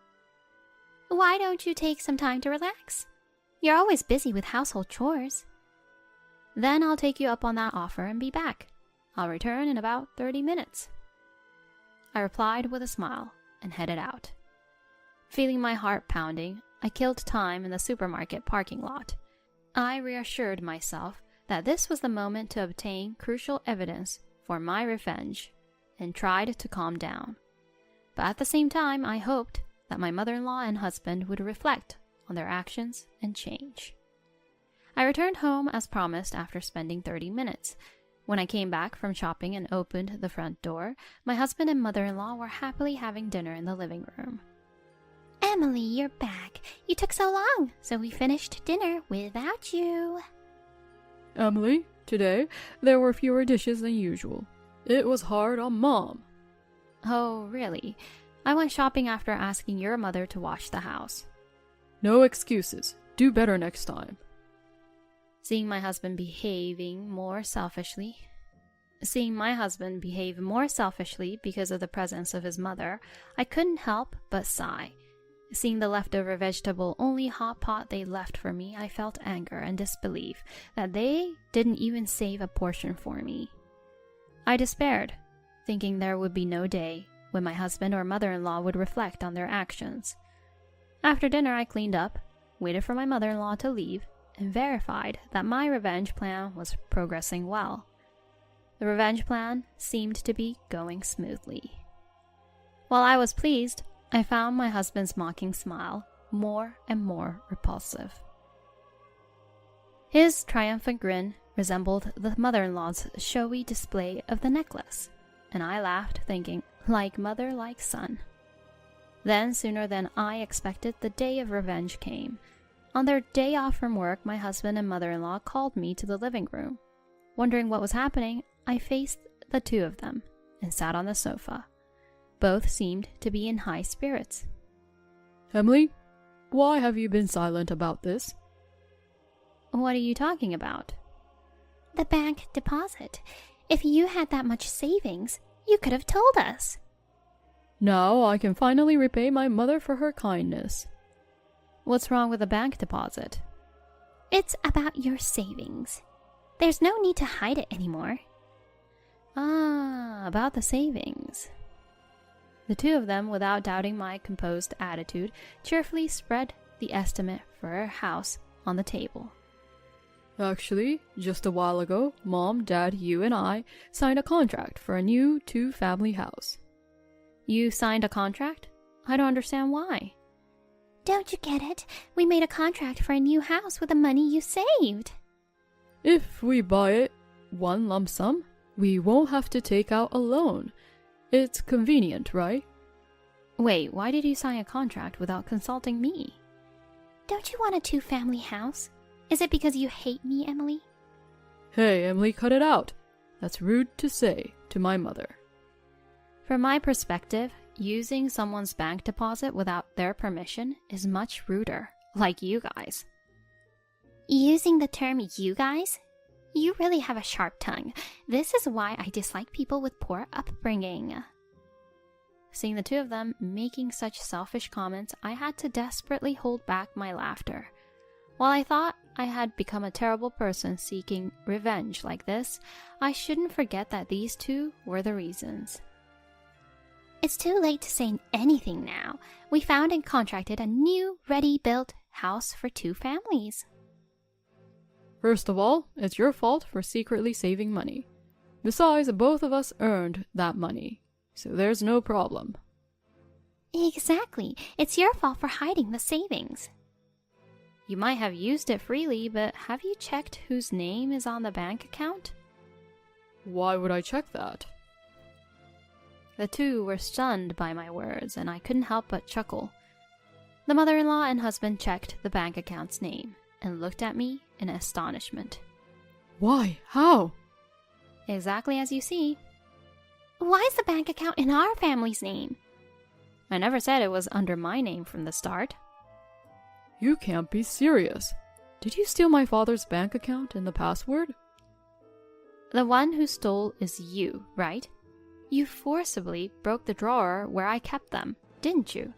Why don't you take some time to relax? You're always busy with household chores. Then I'll take you up on that offer and be back. I'll return in about 30 minutes. I replied with a smile and headed out. Feeling my heart pounding, I killed time in the supermarket parking lot. I reassured myself that this was the moment to obtain crucial evidence for my revenge and tried to calm down. But at the same time, I hoped that my mother-in-law and husband would reflect on their actions and change. I returned home as promised after spending 30 minutes. When I came back from shopping and opened the front door, my husband and mother-in-law were happily having dinner in the living room. Emily, you're back. You took so long, so we finished dinner without you. Emily, today there were fewer dishes than usual. It was hard on Mom. Oh, really? I went shopping after asking your mother to wash the house. No excuses. Do better next time. Seeing my husband behave more selfishly because of the presence of his mother, I couldn't help but sigh. Seeing the leftover vegetable-only hot pot they left for me, I felt anger and disbelief that they didn't even save a portion for me. I despaired, thinking there would be no day when my husband or mother-in-law would reflect on their actions. After dinner, I cleaned up, waited for my mother-in-law to leave, and verified that my revenge plan was progressing well. The revenge plan seemed to be going smoothly. While I was pleased, I found my husband's mocking smile more and more repulsive. His triumphant grin resembled the mother-in-law's showy display of the necklace, and I laughed, thinking, like mother, like son. Then, sooner than I expected, the day of revenge came. On their day off from work, my husband and mother-in-law called me to the living room. Wondering what was happening, I faced the two of them and sat on the sofa. Both seemed to be in high spirits. Emily, why have you been silent about this? What are you talking about? The bank deposit. If you had that much savings, you could have told us. Now I can finally repay my mother for her kindness. What's wrong with the bank deposit? It's about your savings. There's no need to hide it anymore. Ah, about the savings. The two of them, without doubting my composed attitude, cheerfully spread the estimate for our house on the table. Actually, just a while ago, Mom, Dad, you, and I signed a contract for a new 2-family house. You signed a contract? I don't understand why. Don't you get it? We made a contract for a new house with the money you saved. If we buy it one lump sum, we won't have to take out a loan. It's convenient, right? Wait, why did you sign a contract without consulting me? Don't you want a 2-family house? Is it because you hate me, Emily? Hey, Emily, cut it out. That's rude to say to my mother. From my perspective, using someone's bank deposit without their permission is much ruder, like you guys. Using the term you guys? You really have a sharp tongue. This is why I dislike people with poor upbringing. Seeing the two of them making such selfish comments, I had to desperately hold back my laughter. While I thought I had become a terrible person seeking revenge like this, I shouldn't forget that these two were the reasons. It's too late to say anything now. We found and contracted a new, ready-built house for 2 families. First of all, it's your fault for secretly saving money. Besides, both of us earned that money, so there's no problem. Exactly. It's your fault for hiding the savings. You might have used it freely, but have you checked whose name is on the bank account? Why would I check that? The two were stunned by my words, and I couldn't help but chuckle. The mother-in-law and husband checked the bank account's name and looked at me in astonishment. Why? How? Exactly as you see. Why is the bank account in our family's name? I never said it was under my name from the start. You can't be serious. Did you steal my father's bank account and the password? The one who stole is you, right? You forcibly broke the drawer where I kept them, didn't you?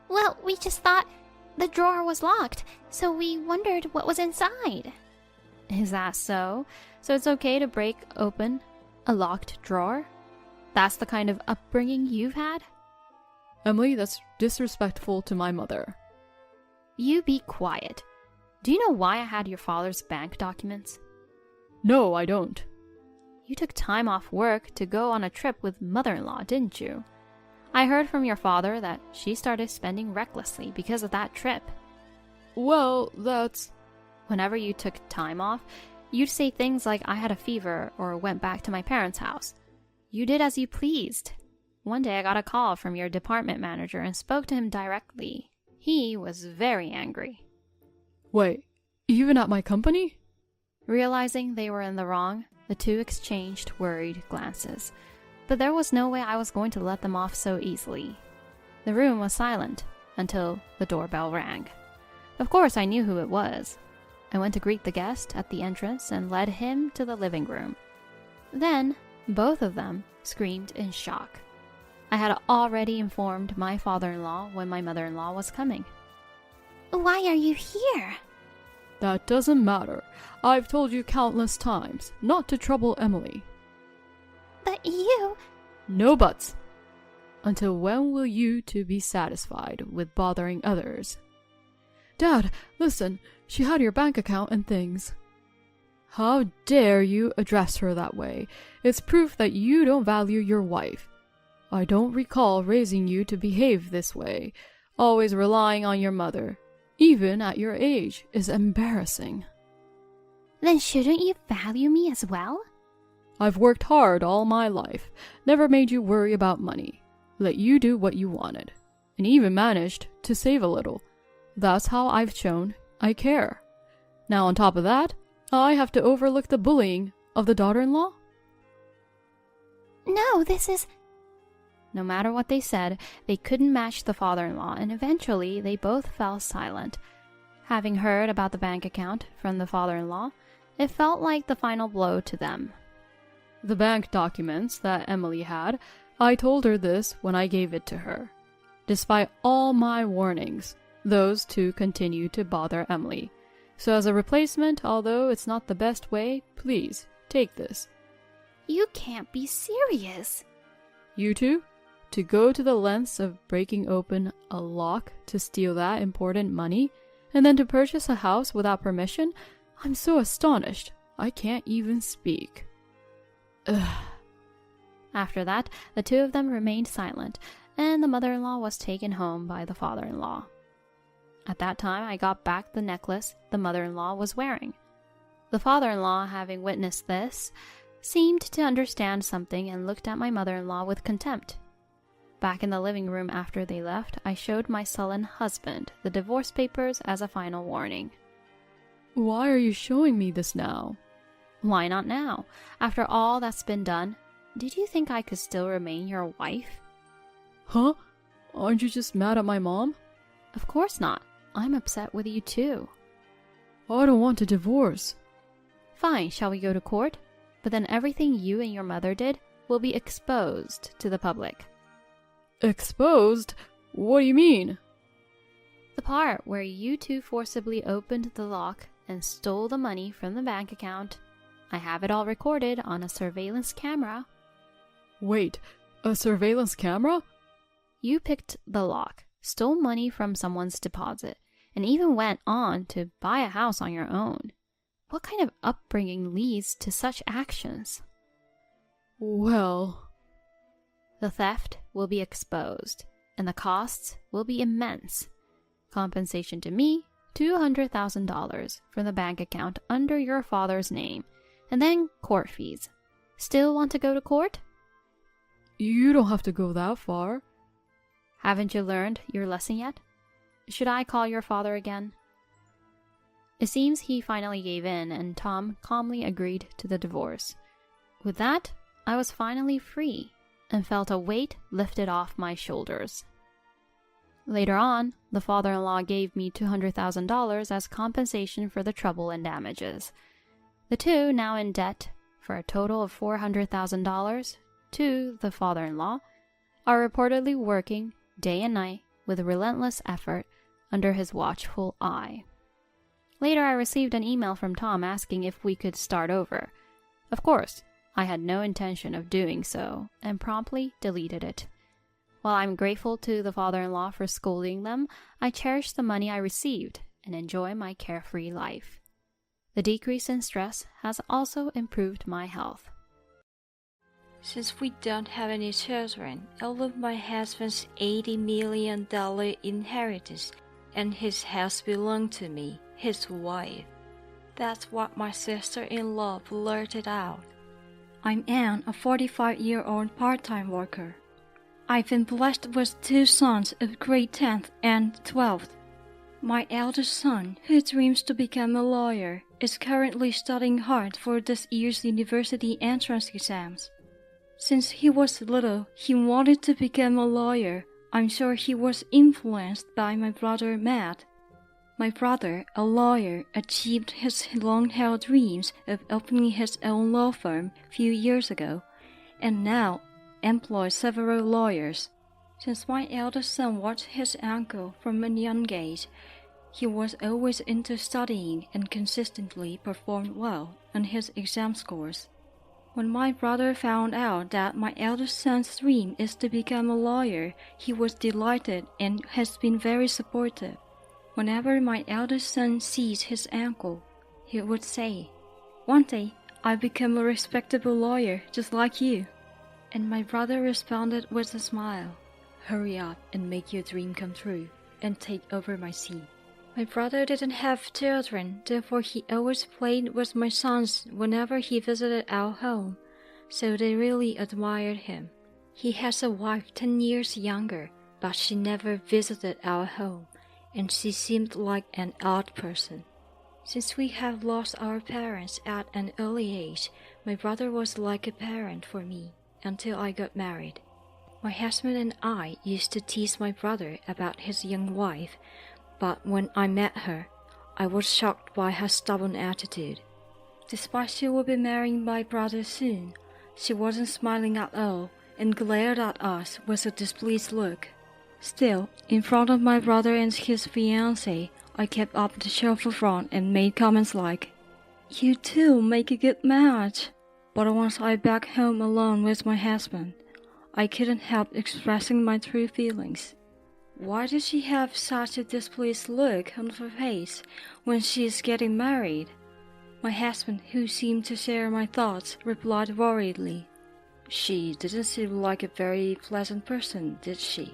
Well, we just thought the drawer was locked, so we wondered what was inside. Is that so? So it's okay to break open a locked drawer? That's the kind of upbringing you've had? Emily, that's disrespectful to my mother. You be quiet. Do you know why I had your father's bank documents? No, I don't. You took time off work to go on a trip with mother-in-law, didn't you? I heard from your father that she started spending recklessly because of that trip. Well, that's... Whenever you took time off, you'd say things like I had a fever or went back to my parents' house. You did as you pleased. One day I got a call from your department manager and spoke to him directly. He was very angry. Wait, even at my company? Realizing they were in the wrong, the two exchanged worried glances. But there was no way I was going to let them off so easily. The room was silent until the doorbell rang. Of course I knew who it was. I went to greet the guest at the entrance and led him to the living room. Then, both of them screamed in shock. I had already informed my father-in-law when my mother-in-law was coming. Why are you here? That doesn't matter. I've told you countless times not to trouble Emily. But you... No buts. Until when will you two be satisfied with bothering others? Dad, listen, she had your bank account and things. How dare you address her that way? It's proof that you don't value your wife. I don't recall raising you to behave this way. Always relying on your mother, even at your age, is embarrassing. Then shouldn't you value me as well? I've worked hard all my life, never made you worry about money, let you do what you wanted, and even managed to save a little. That's how I've shown I care. Now on top of that, I have to overlook the bullying of the daughter-in-law? No, this is... No matter what they said, they couldn't match the father-in-law, and eventually they both fell silent. Having heard about the bank account from the father-in-law, it felt like the final blow to them. The bank documents that Emily had, I told her this when I gave it to her. Despite all my warnings, those two continued to bother Emily. So as a replacement, although it's not the best way, please, take this. You can't be serious. You two? To go to the lengths of breaking open a lock to steal that important money, and then to purchase a house without permission? I'm so astonished. I can't even speak. Ugh. After that, the two of them remained silent, and the mother-in-law was taken home by the father-in-law. At that time, I got back the necklace the mother-in-law was wearing. The father-in-law, having witnessed this, seemed to understand something and looked at my mother-in-law with contempt. Back in the living room after they left, I showed my sullen husband the divorce papers as a final warning. Why are you showing me this now? Why not now? After all that's been done, did you think I could still remain your wife? Huh? Aren't you just mad at my mom? Of course not. I'm upset with you too. I don't want to divorce. Fine, shall we go to court? But then everything you and your mother did will be exposed to the public. Exposed? What do you mean? The part where you two forcibly opened the lock and stole the money from the bank account. I have it all recorded on a surveillance camera. Wait, a surveillance camera? You picked the lock, stole money from someone's deposit, and even went on to buy a house on your own. What kind of upbringing leads to such actions? Well... The theft will be exposed, and the costs will be immense. Compensation to me, $200,000 from the bank account under your father's name, and then court fees. Still want to go to court? You don't have to go that far. Haven't you learned your lesson yet? Should I call your father again? It seems he finally gave in, and Tom calmly agreed to the divorce. With that, I was finally free, and felt a weight lifted off my shoulders. Later on, the father-in-law gave me $200,000 as compensation for the trouble and damages. The two, now in debt for a total of $400,000 to the father-in-law, are reportedly working day and night with relentless effort under his watchful eye. Later, I received an email from Tom asking if we could start over. Of course, I had no intention of doing so, and promptly deleted it. While I'm grateful to the father-in-law for scolding them, I cherish the money I received and enjoy my carefree life. The decrease in stress has also improved my health. Since we don't have any children, all of my husband's $80 million inheritance and his house belong to me, his wife. That's what my sister-in-law blurted out. I'm Anne, a 45-year-old part-time worker. I've been blessed with two sons of grade 10th and 12th. My eldest son, who dreams to become a lawyer, is currently studying hard for this year's university entrance exams. Since he was little, he wanted to become a lawyer. I'm sure he was influenced by my brother Matt. My brother, a lawyer, achieved his long-held dreams of opening his own law firm a few years ago, and now employs several lawyers. Since my eldest son watched his uncle from a young age, he was always into studying and consistently performed well on his exam scores. When my brother found out that my eldest son's dream is to become a lawyer, he was delighted and has been very supportive. Whenever my eldest son sees his uncle, he would say, "One day, I'll become a respectable lawyer just like you." And my brother responded with a smile, "Hurry up and make your dream come true, and take over my seat." My brother didn't have children, therefore he always played with my sons whenever he visited our home, so they really admired him. He has a wife 10 years younger, but she never visited our home, and she seemed like an odd person. Since we have lost our parents at an early age, my brother was like a parent for me until I got married. My husband and I used to tease my brother about his young wife, but when I met her, I was shocked by her stubborn attitude. Despite she would be marrying my brother soon, she wasn't smiling at all and glared at us with a displeased look. Still, in front of my brother and his fiancée, I kept up the cheerful front and made comments like, "You two make a good match." But once I back home alone with my husband, I couldn't help expressing my true feelings. Why does she have such a displeased look on her face when she is getting married? My husband, who seemed to share my thoughts, replied worriedly, "She didn't seem like a very pleasant person, did she?"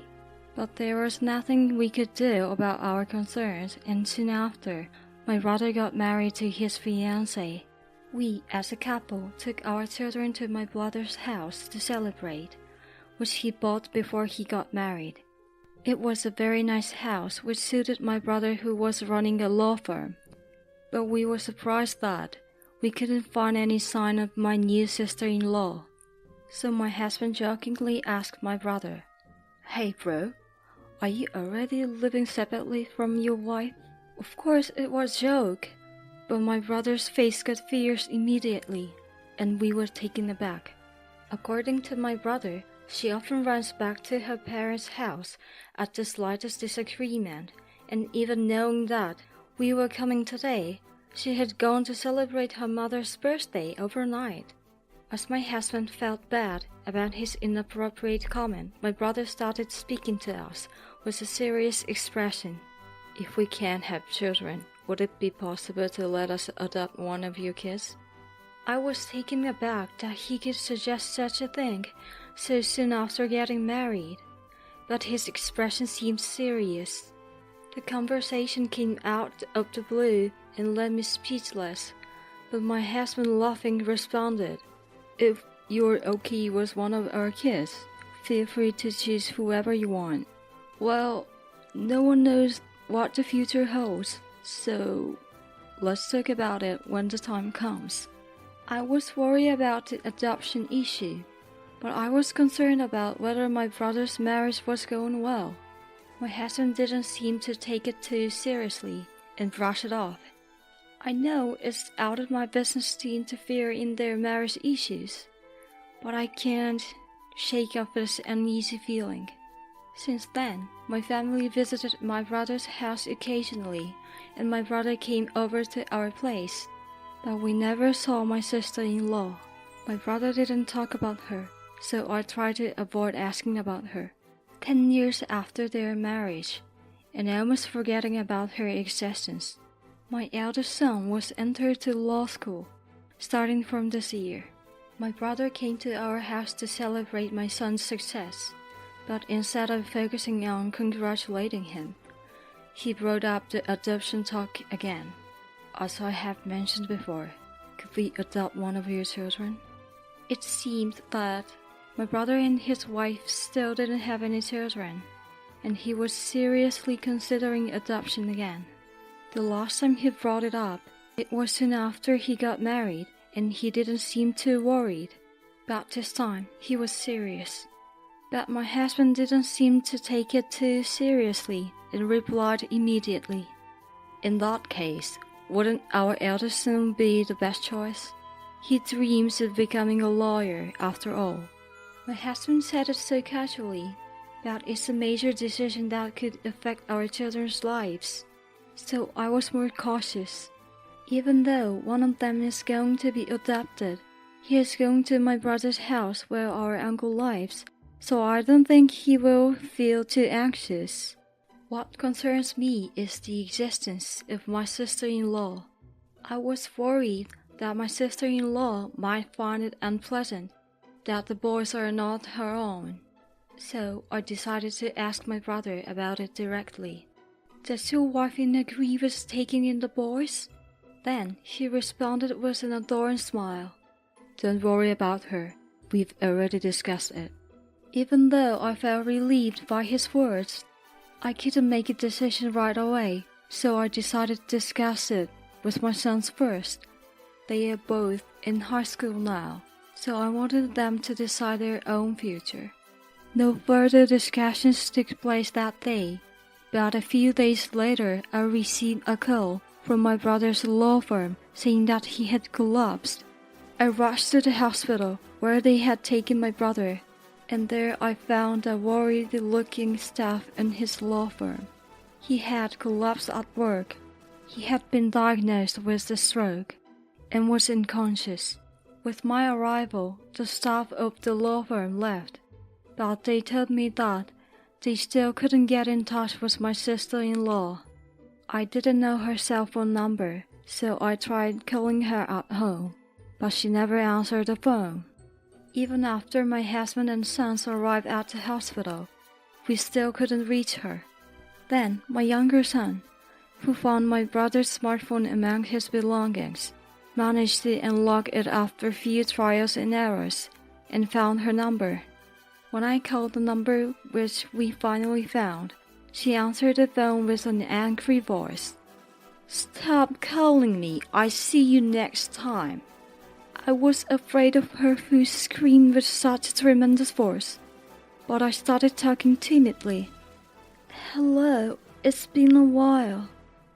But there was nothing we could do about our concerns, and soon after, my brother got married to his fiancée. We, as a couple, took our children to my brother's house to celebrate, which he bought before he got married. It was a very nice house which suited my brother, who was running a law firm. But we were surprised that we couldn't find any sign of my new sister-in-law. So my husband jokingly asked my brother, "Hey bro, are you already living separately from your wife?" Of course it was a joke, but my brother's face got fierce immediately, and we were taken aback. According to my brother, she often runs back to her parents' house at the slightest disagreement, and even knowing that we were coming today, she had gone to celebrate her mother's birthday overnight. As my husband felt bad about his inappropriate comment, my brother started speaking to us with a serious expression. "If we can't have children, would it be possible to let us adopt one of your kids?" I was taken aback that he could suggest such a thing so soon after getting married, but his expression seemed serious. The conversation came out of the blue and left me speechless, but my husband laughing responded, "If you're okay with one of our kids, feel free to choose whoever you want. Well, no one knows what the future holds, so let's talk about it when the time comes." I was worried about the adoption issue, but I was concerned about whether my brother's marriage was going well. My husband didn't seem to take it too seriously and brush it off. I know it's out of my business to interfere in their marriage issues, but I can't shake off this uneasy feeling. Since then, my family visited my brother's house occasionally, and my brother came over to our place, but we never saw my sister-in-law. My brother didn't talk about her, so I tried to avoid asking about her. 10 years after their marriage, and almost forgetting about her existence, my eldest son was entered to law school, starting from this year. My brother came to our house to celebrate my son's success, but instead of focusing on congratulating him, he brought up the adoption talk again. As I have mentioned before, could we adopt one of your children? It seemed that my brother and his wife still didn't have any children, and he was seriously considering adoption again. The last time he brought it up, it was soon after he got married, and he didn't seem too worried. But this time, he was serious. But my husband didn't seem to take it too seriously and replied immediately, "In that case, wouldn't our eldest son be the best choice? He dreams of becoming a lawyer after all." My husband said it so casually, but it's a major decision that could affect our children's lives. So I was more cautious. Even though one of them is going to be adopted, he is going to my brother's house where our uncle lives, so I don't think he will feel too anxious. What concerns me is the existence of my sister-in-law. I was worried that my sister-in-law might find it unpleasant that the boys are not her own. So I decided to ask my brother about it directly. "Does your wife agree with taking in the boys?" Then he responded with an adoring smile. "Don't worry about her. We've already discussed it." Even though I felt relieved by his words, I couldn't make a decision right away, so I decided to discuss it with my sons first. They are both in high school now, so I wanted them to decide their own future. No further discussions took place that day, but a few days later I received a call from my brother's law firm saying that he had collapsed. I rushed to the hospital where they had taken my brother, and there I found a worried-looking staff in his law firm. He had collapsed at work. He had been diagnosed with a stroke and was unconscious. With my arrival, the staff of the law firm left, but they told me that they still couldn't get in touch with my sister-in-law. I didn't know her cell phone number, so I tried calling her at home, but she never answered the phone. Even after my husband and sons arrived at the hospital, we still couldn't reach her. Then my younger son, who found my brother's smartphone among his belongings, managed to unlock it after a few trials and errors, and found her number. When I called the number which we finally found, she answered the phone with an angry voice. "Stop calling me, I see you next time." I was afraid of her who screamed with such tremendous force, but I started talking timidly. "Hello, it's been a while.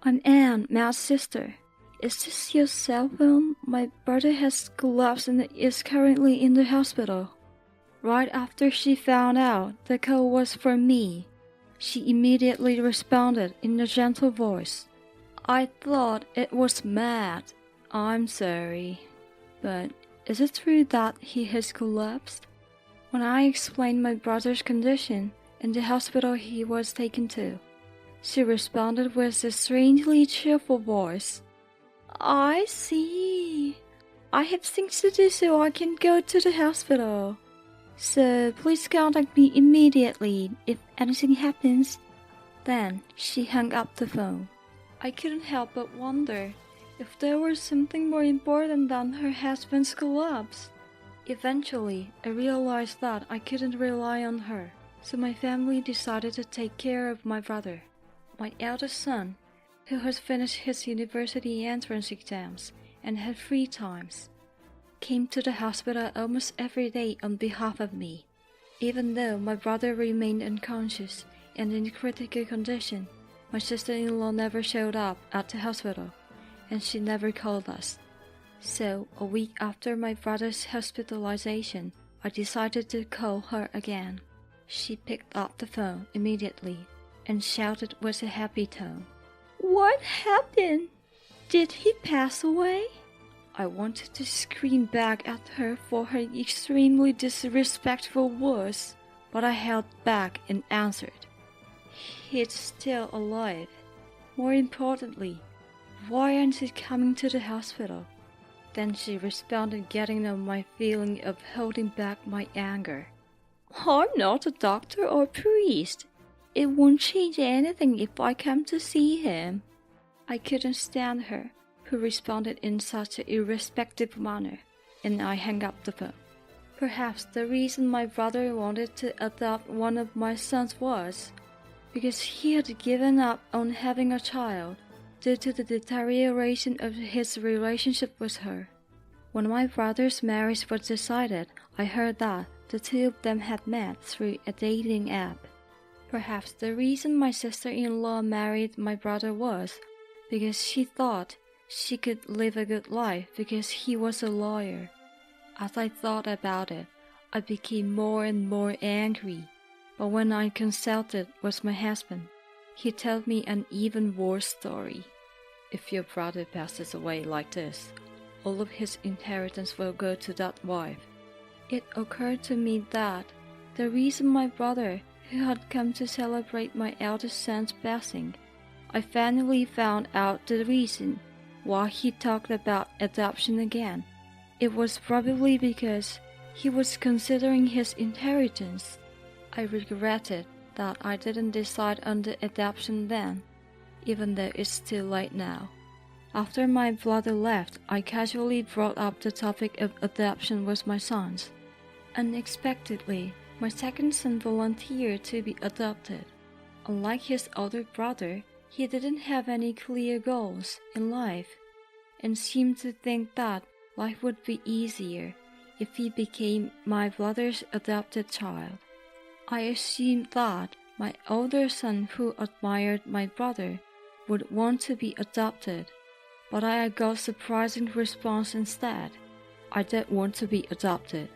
I'm Anne, Matt's sister. Is this your cell phone? My brother has collapsed and is currently in the hospital." Right after she found out the call was from me, she immediately responded in a gentle voice. "I thought it was Matt. I'm sorry. But is it true that he has collapsed?" When I explained my brother's condition and the hospital he was taken to, she responded with a strangely cheerful voice. "I see. I have things to do so I can go to the hospital. So please contact me immediately if anything happens." Then she hung up the phone. I couldn't help but wonder if there was something more important than her husband's collapse. Eventually, I realized that I couldn't rely on her, so my family decided to take care of my brother. My eldest son, who has finished his university entrance exams and had free times, came to the hospital almost every day on behalf of me. Even though my brother remained unconscious and in critical condition, my sister-in-law never showed up at the hospital, and she never called us. So, a week after my brother's hospitalization, I decided to call her again. She picked up the phone immediately and shouted with a happy tone, "What happened? Did he pass away?" I wanted to scream back at her for her extremely disrespectful words, but I held back and answered, "He's still alive. More importantly, why aren't you coming to the hospital?" Then she responded, getting on my feeling of holding back my anger. "I'm not a doctor or priest. It won't change anything if I come to see him." I couldn't stand her, who responded in such an irrespective manner, and I hung up the phone. Perhaps the reason my brother wanted to adopt one of my sons was because he had given up on having a child due to the deterioration of his relationship with her. When my brother's marriage was decided, I heard that the two of them had met through a dating app. Perhaps the reason my sister-in-law married my brother was because she thought she could live a good life because he was a lawyer. As I thought about it, I became more and more angry. But when I consulted with my husband, he told me an even worse story. "If your brother passes away like this, all of his inheritance will go to that wife." It occurred to me that the reason my brother, who had come to celebrate my eldest son's passing, I finally found out the reason why he talked about adoption again. It was probably because he was considering his inheritance. I regretted that I didn't decide on the adoption then, even though it's too late now. After my brother left, I casually brought up the topic of adoption with my sons. Unexpectedly, my second son volunteered to be adopted. Unlike his older brother, he didn't have any clear goals in life, and seemed to think that life would be easier if he became my brother's adopted child. I assumed that my older son, who admired my brother, would want to be adopted, but I got a surprising response instead. "I don't want to be adopted.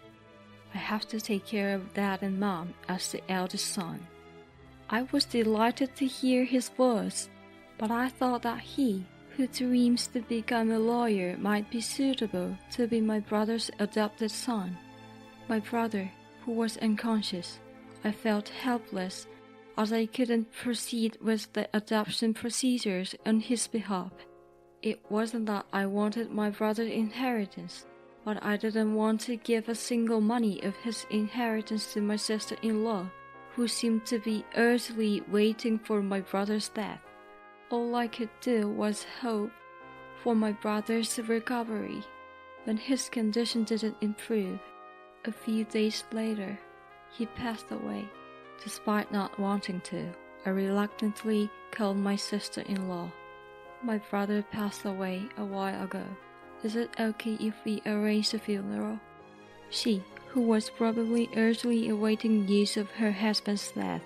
I have to take care of Dad and Mom as the eldest son." I was delighted to hear his words, but I thought that he, who dreams to become a lawyer, might be suitable to be my brother's adopted son. My brother, who was unconscious. I felt helpless, as I couldn't proceed with the adoption procedures on his behalf. It wasn't that I wanted my brother's inheritance, but I didn't want to give a single penny of his inheritance to my sister-in-law, who seemed to be earnestly waiting for my brother's death. All I could do was hope for my brother's recovery. When his condition didn't improve, a few days later, he passed away. Despite not wanting to, I reluctantly called my sister-in-law. My brother passed away a while ago. Is it okay if we arrange the funeral? She, who was probably earnestly awaiting news of her husband's death,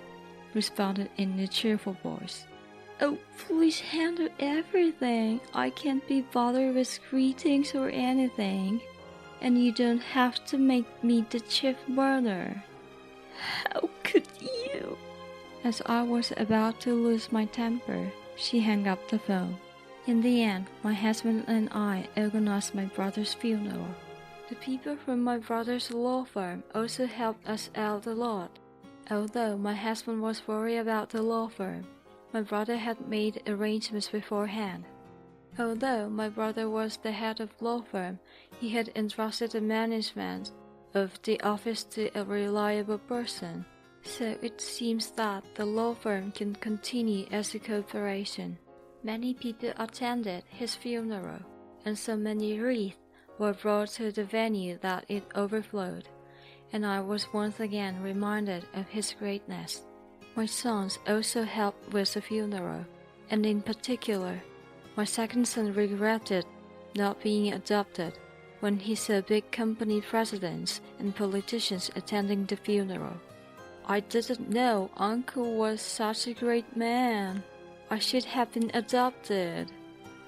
responded in a cheerful voice. Oh, please handle everything. I can't be bothered with greetings or anything. And you don't have to make me the chief mourner. How could you? As I was about to lose my temper, she hung up the phone. In the end, my husband and I organized my brother's funeral. The people from my brother's law firm also helped us out a lot. Although my husband was worried about the law firm, my brother had made arrangements beforehand. Although my brother was the head of the law firm, he had entrusted the management of the office to a reliable person, so it seems that the law firm can continue as a corporation. Many people attended his funeral, and so many wreaths were brought to the venue that it overflowed, and I was once again reminded of his greatness. My sons also helped with the funeral, and in particular, my second son regretted not being adopted when he saw big company presidents and politicians attending the funeral. I didn't know Uncle was such a great man. I should have been adopted.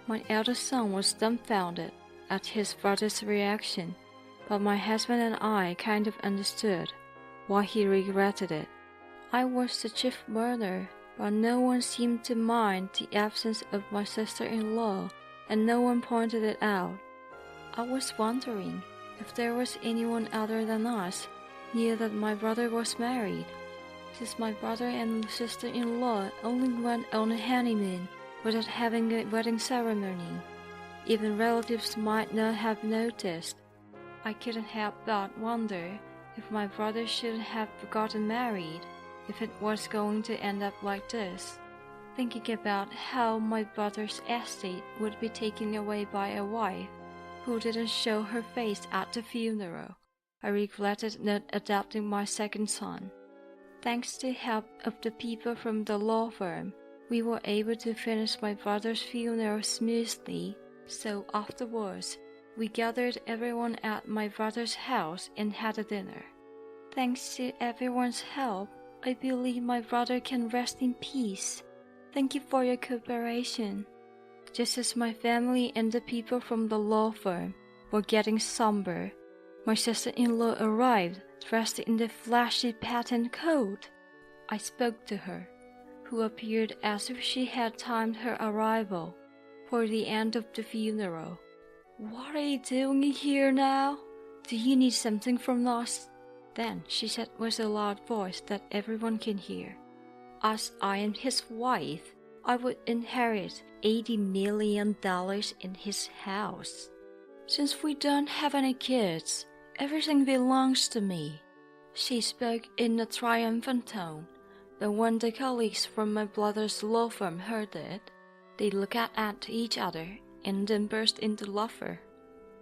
My eldest son was dumbfounded at his brother's reaction, but my husband and I kind of understood why he regretted it. I was the chief mourner, but no one seemed to mind the absence of my sister-in-law, and no one pointed it out. I was wondering if there was anyone other than us knew that my brother was married, since my brother and sister-in-law only went on a honeymoon without having a wedding ceremony. Even relatives might not have noticed. I couldn't help but wonder if my brother should have gotten married, if it was going to end up like this. Thinking about how my brother's estate would be taken away by a wife who didn't show her face at the funeral, I regretted not adopting my second son. Thanks to help of the people from the law firm, we were able to finish my brother's funeral smoothly, so afterwards, we gathered everyone at my brother's house and had a dinner. Thanks to everyone's help, I believe my brother can rest in peace. Thank you for your cooperation. Just as my family and the people from the law firm were getting somber, my sister-in-law arrived dressed in the flashy patent coat. I spoke to her, who appeared as if she had timed her arrival for the end of the funeral. What are you doing here now? Do you need something from us? Then she said with a loud voice that everyone can hear, as I am his wife, I would inherit $80 million in his house. Since we don't have any kids, everything belongs to me. She spoke in a triumphant tone, but when the colleagues from my brother's law firm heard it, they looked at each other and then burst into laughter.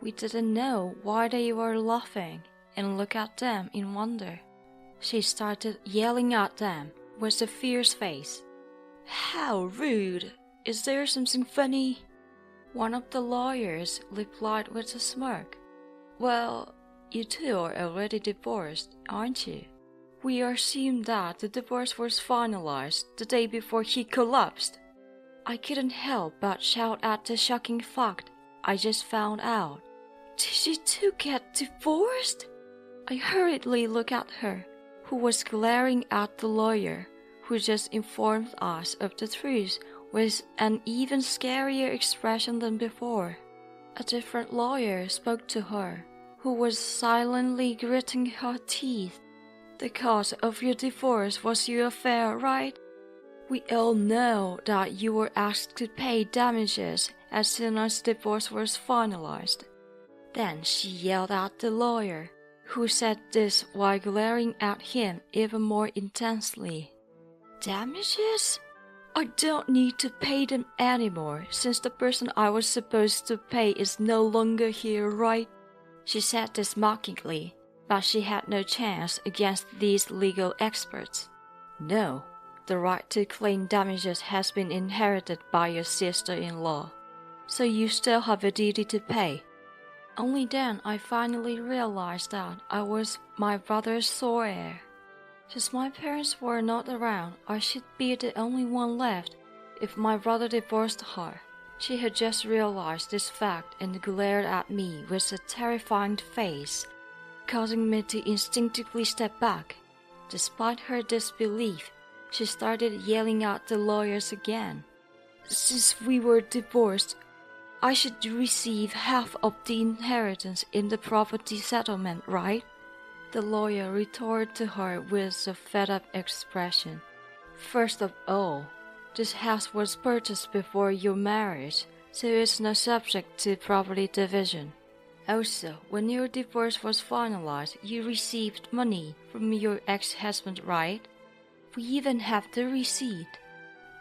We didn't know why they were laughing and looked at them in wonder. She started yelling at them with a fierce face. How rude! Is there something funny? One of the lawyers replied with a smirk. Well, you two are already divorced, aren't you? We assumed that the divorce was finalized the day before he collapsed. I couldn't help but shout at the shocking fact I just found out. Did you two get divorced? I hurriedly looked at her, who was glaring at the lawyer, who just informed us of the truth with an even scarier expression than before. A different lawyer spoke to her, who was silently gritting her teeth. The cause of your divorce was your affair, right? We all know that you were asked to pay damages as soon as divorce was finalized. Then she yelled at the lawyer, who said this while glaring at him even more intensely. Damages? I don't need to pay them anymore, since the person I was supposed to pay is no longer here, right? She said this mockingly, but she had no chance against these legal experts. No, the right to claim damages has been inherited by your sister-in-law, so you still have a duty to pay. Only then I finally realized that I was my brother's sole heir. Since my parents were not around, I should be the only one left if my brother divorced her. She had just realized this fact and glared at me with a terrifying face, causing me to instinctively step back. Despite her disbelief, she started yelling at the lawyers again. Since we were divorced, I should receive half of the inheritance in the property settlement, right? The lawyer retorted to her with a fed-up expression. First of all, this house was purchased before your marriage, so it's not subject to property division. Also, when your divorce was finalized, you received money from your ex-husband, right? We even have the receipt.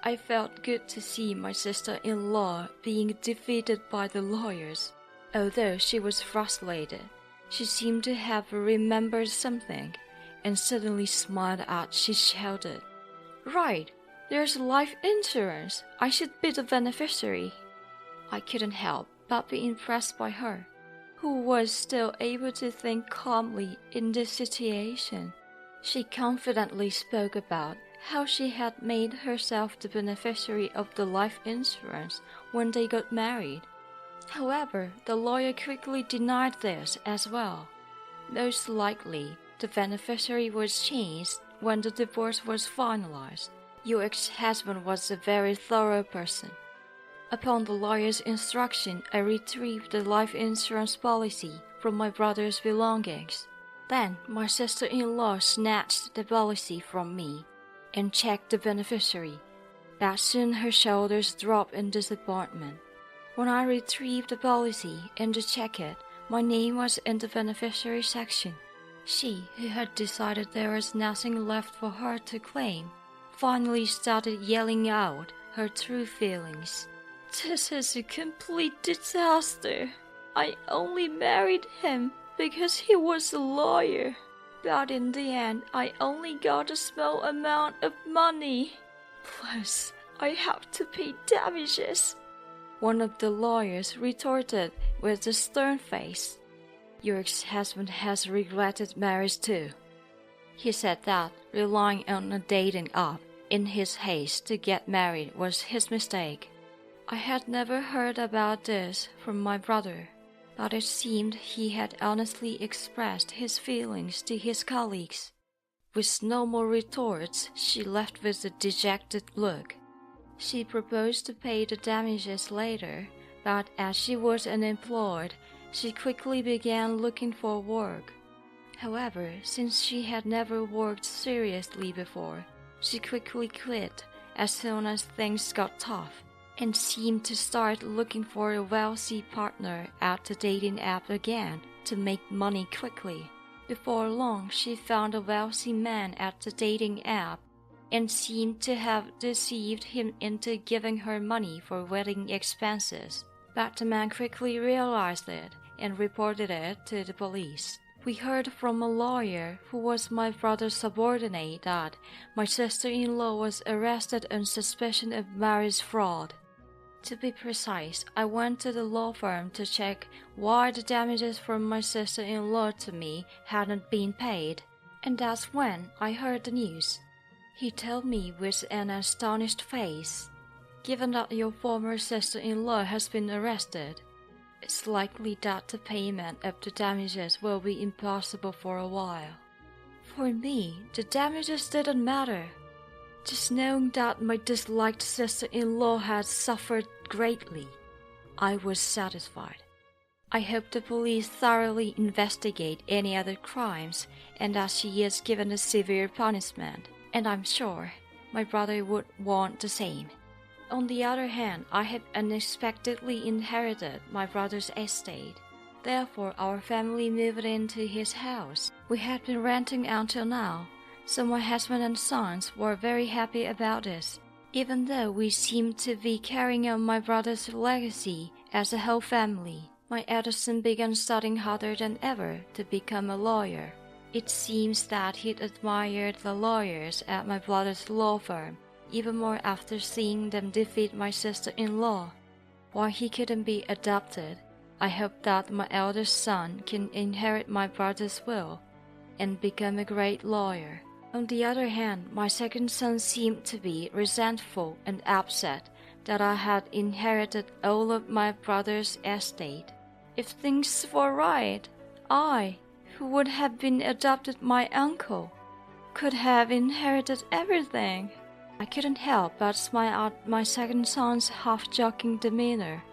I felt good to see my sister-in-law being defeated by the lawyers. Although she was frustrated, she seemed to have remembered something, and suddenly smiled as she shouted, Right, there's life insurance. I should be the beneficiary. I couldn't help but be impressed by her, who was still able to think calmly in this situation. She confidently spoke about how she had made herself the beneficiary of the life insurance when they got married. However, the lawyer quickly denied this as well. Most likely, the beneficiary was changed when the divorce was finalized. Your ex-husband was a very thorough person. Upon the lawyer's instruction, I retrieved the life insurance policy from my brother's belongings. Then, my sister-in-law snatched the policy from me and checked the beneficiary, but soon her shoulders dropped in disappointment. When I retrieved the policy and to check it, my name was in the beneficiary section. She, who had decided there was nothing left for her to claim, finally started yelling out her true feelings. This is a complete disaster. I only married him because he was a lawyer. But in the end, I only got a small amount of money. Plus, I have to pay damages. One of the lawyers retorted with a stern face. Your ex-husband has regretted marriage too. He said that relying on a dating app in his haste to get married was his mistake. I had never heard about this from my brother, but it seemed he had honestly expressed his feelings to his colleagues. With no more retorts, she left with a dejected look. She proposed to pay the damages later, but as she was unemployed, she quickly began looking for work. However, since she had never worked seriously before, she quickly quit as soon as things got tough, and seemed to start looking for a wealthy partner at the dating app again to make money quickly. Before long, she found a wealthy man at the dating app and seemed to have deceived him into giving her money for wedding expenses. But the man quickly realized it and reported it to the police. We heard from a lawyer who was my brother's subordinate that my sister-in-law was arrested on suspicion of marriage fraud. To be precise, I went to the law firm to check why the damages from my sister-in-law to me hadn't been paid, and that's when I heard the news. He told me with an astonished face, Given that your former sister-in-law has been arrested, it's likely that the payment of the damages will be impossible for a while. For me, the damages didn't matter. Just knowing that my disliked sister-in-law had suffered greatly, I was satisfied. I hope the police thoroughly investigate any other crimes and that she is given a severe punishment, and I'm sure my brother would want the same. On the other hand, I had unexpectedly inherited my brother's estate. Therefore, our family moved into his house. We had been renting until now, so my husband and sons were very happy about this. Even though we seemed to be carrying on my brother's legacy as a whole family, my eldest son began studying harder than ever to become a lawyer. It seems that he'd admired the lawyers at my brother's law firm even more after seeing them defeat my sister-in-law. While he couldn't be adopted, I hope that my eldest son can inherit my brother's will and become a great lawyer. On the other hand, my second son seemed to be resentful and upset that I had inherited all of my brother's estate. If things were right, I, who would have been adopted my uncle, could have inherited everything. I couldn't help but smile at my second son's half-joking demeanor.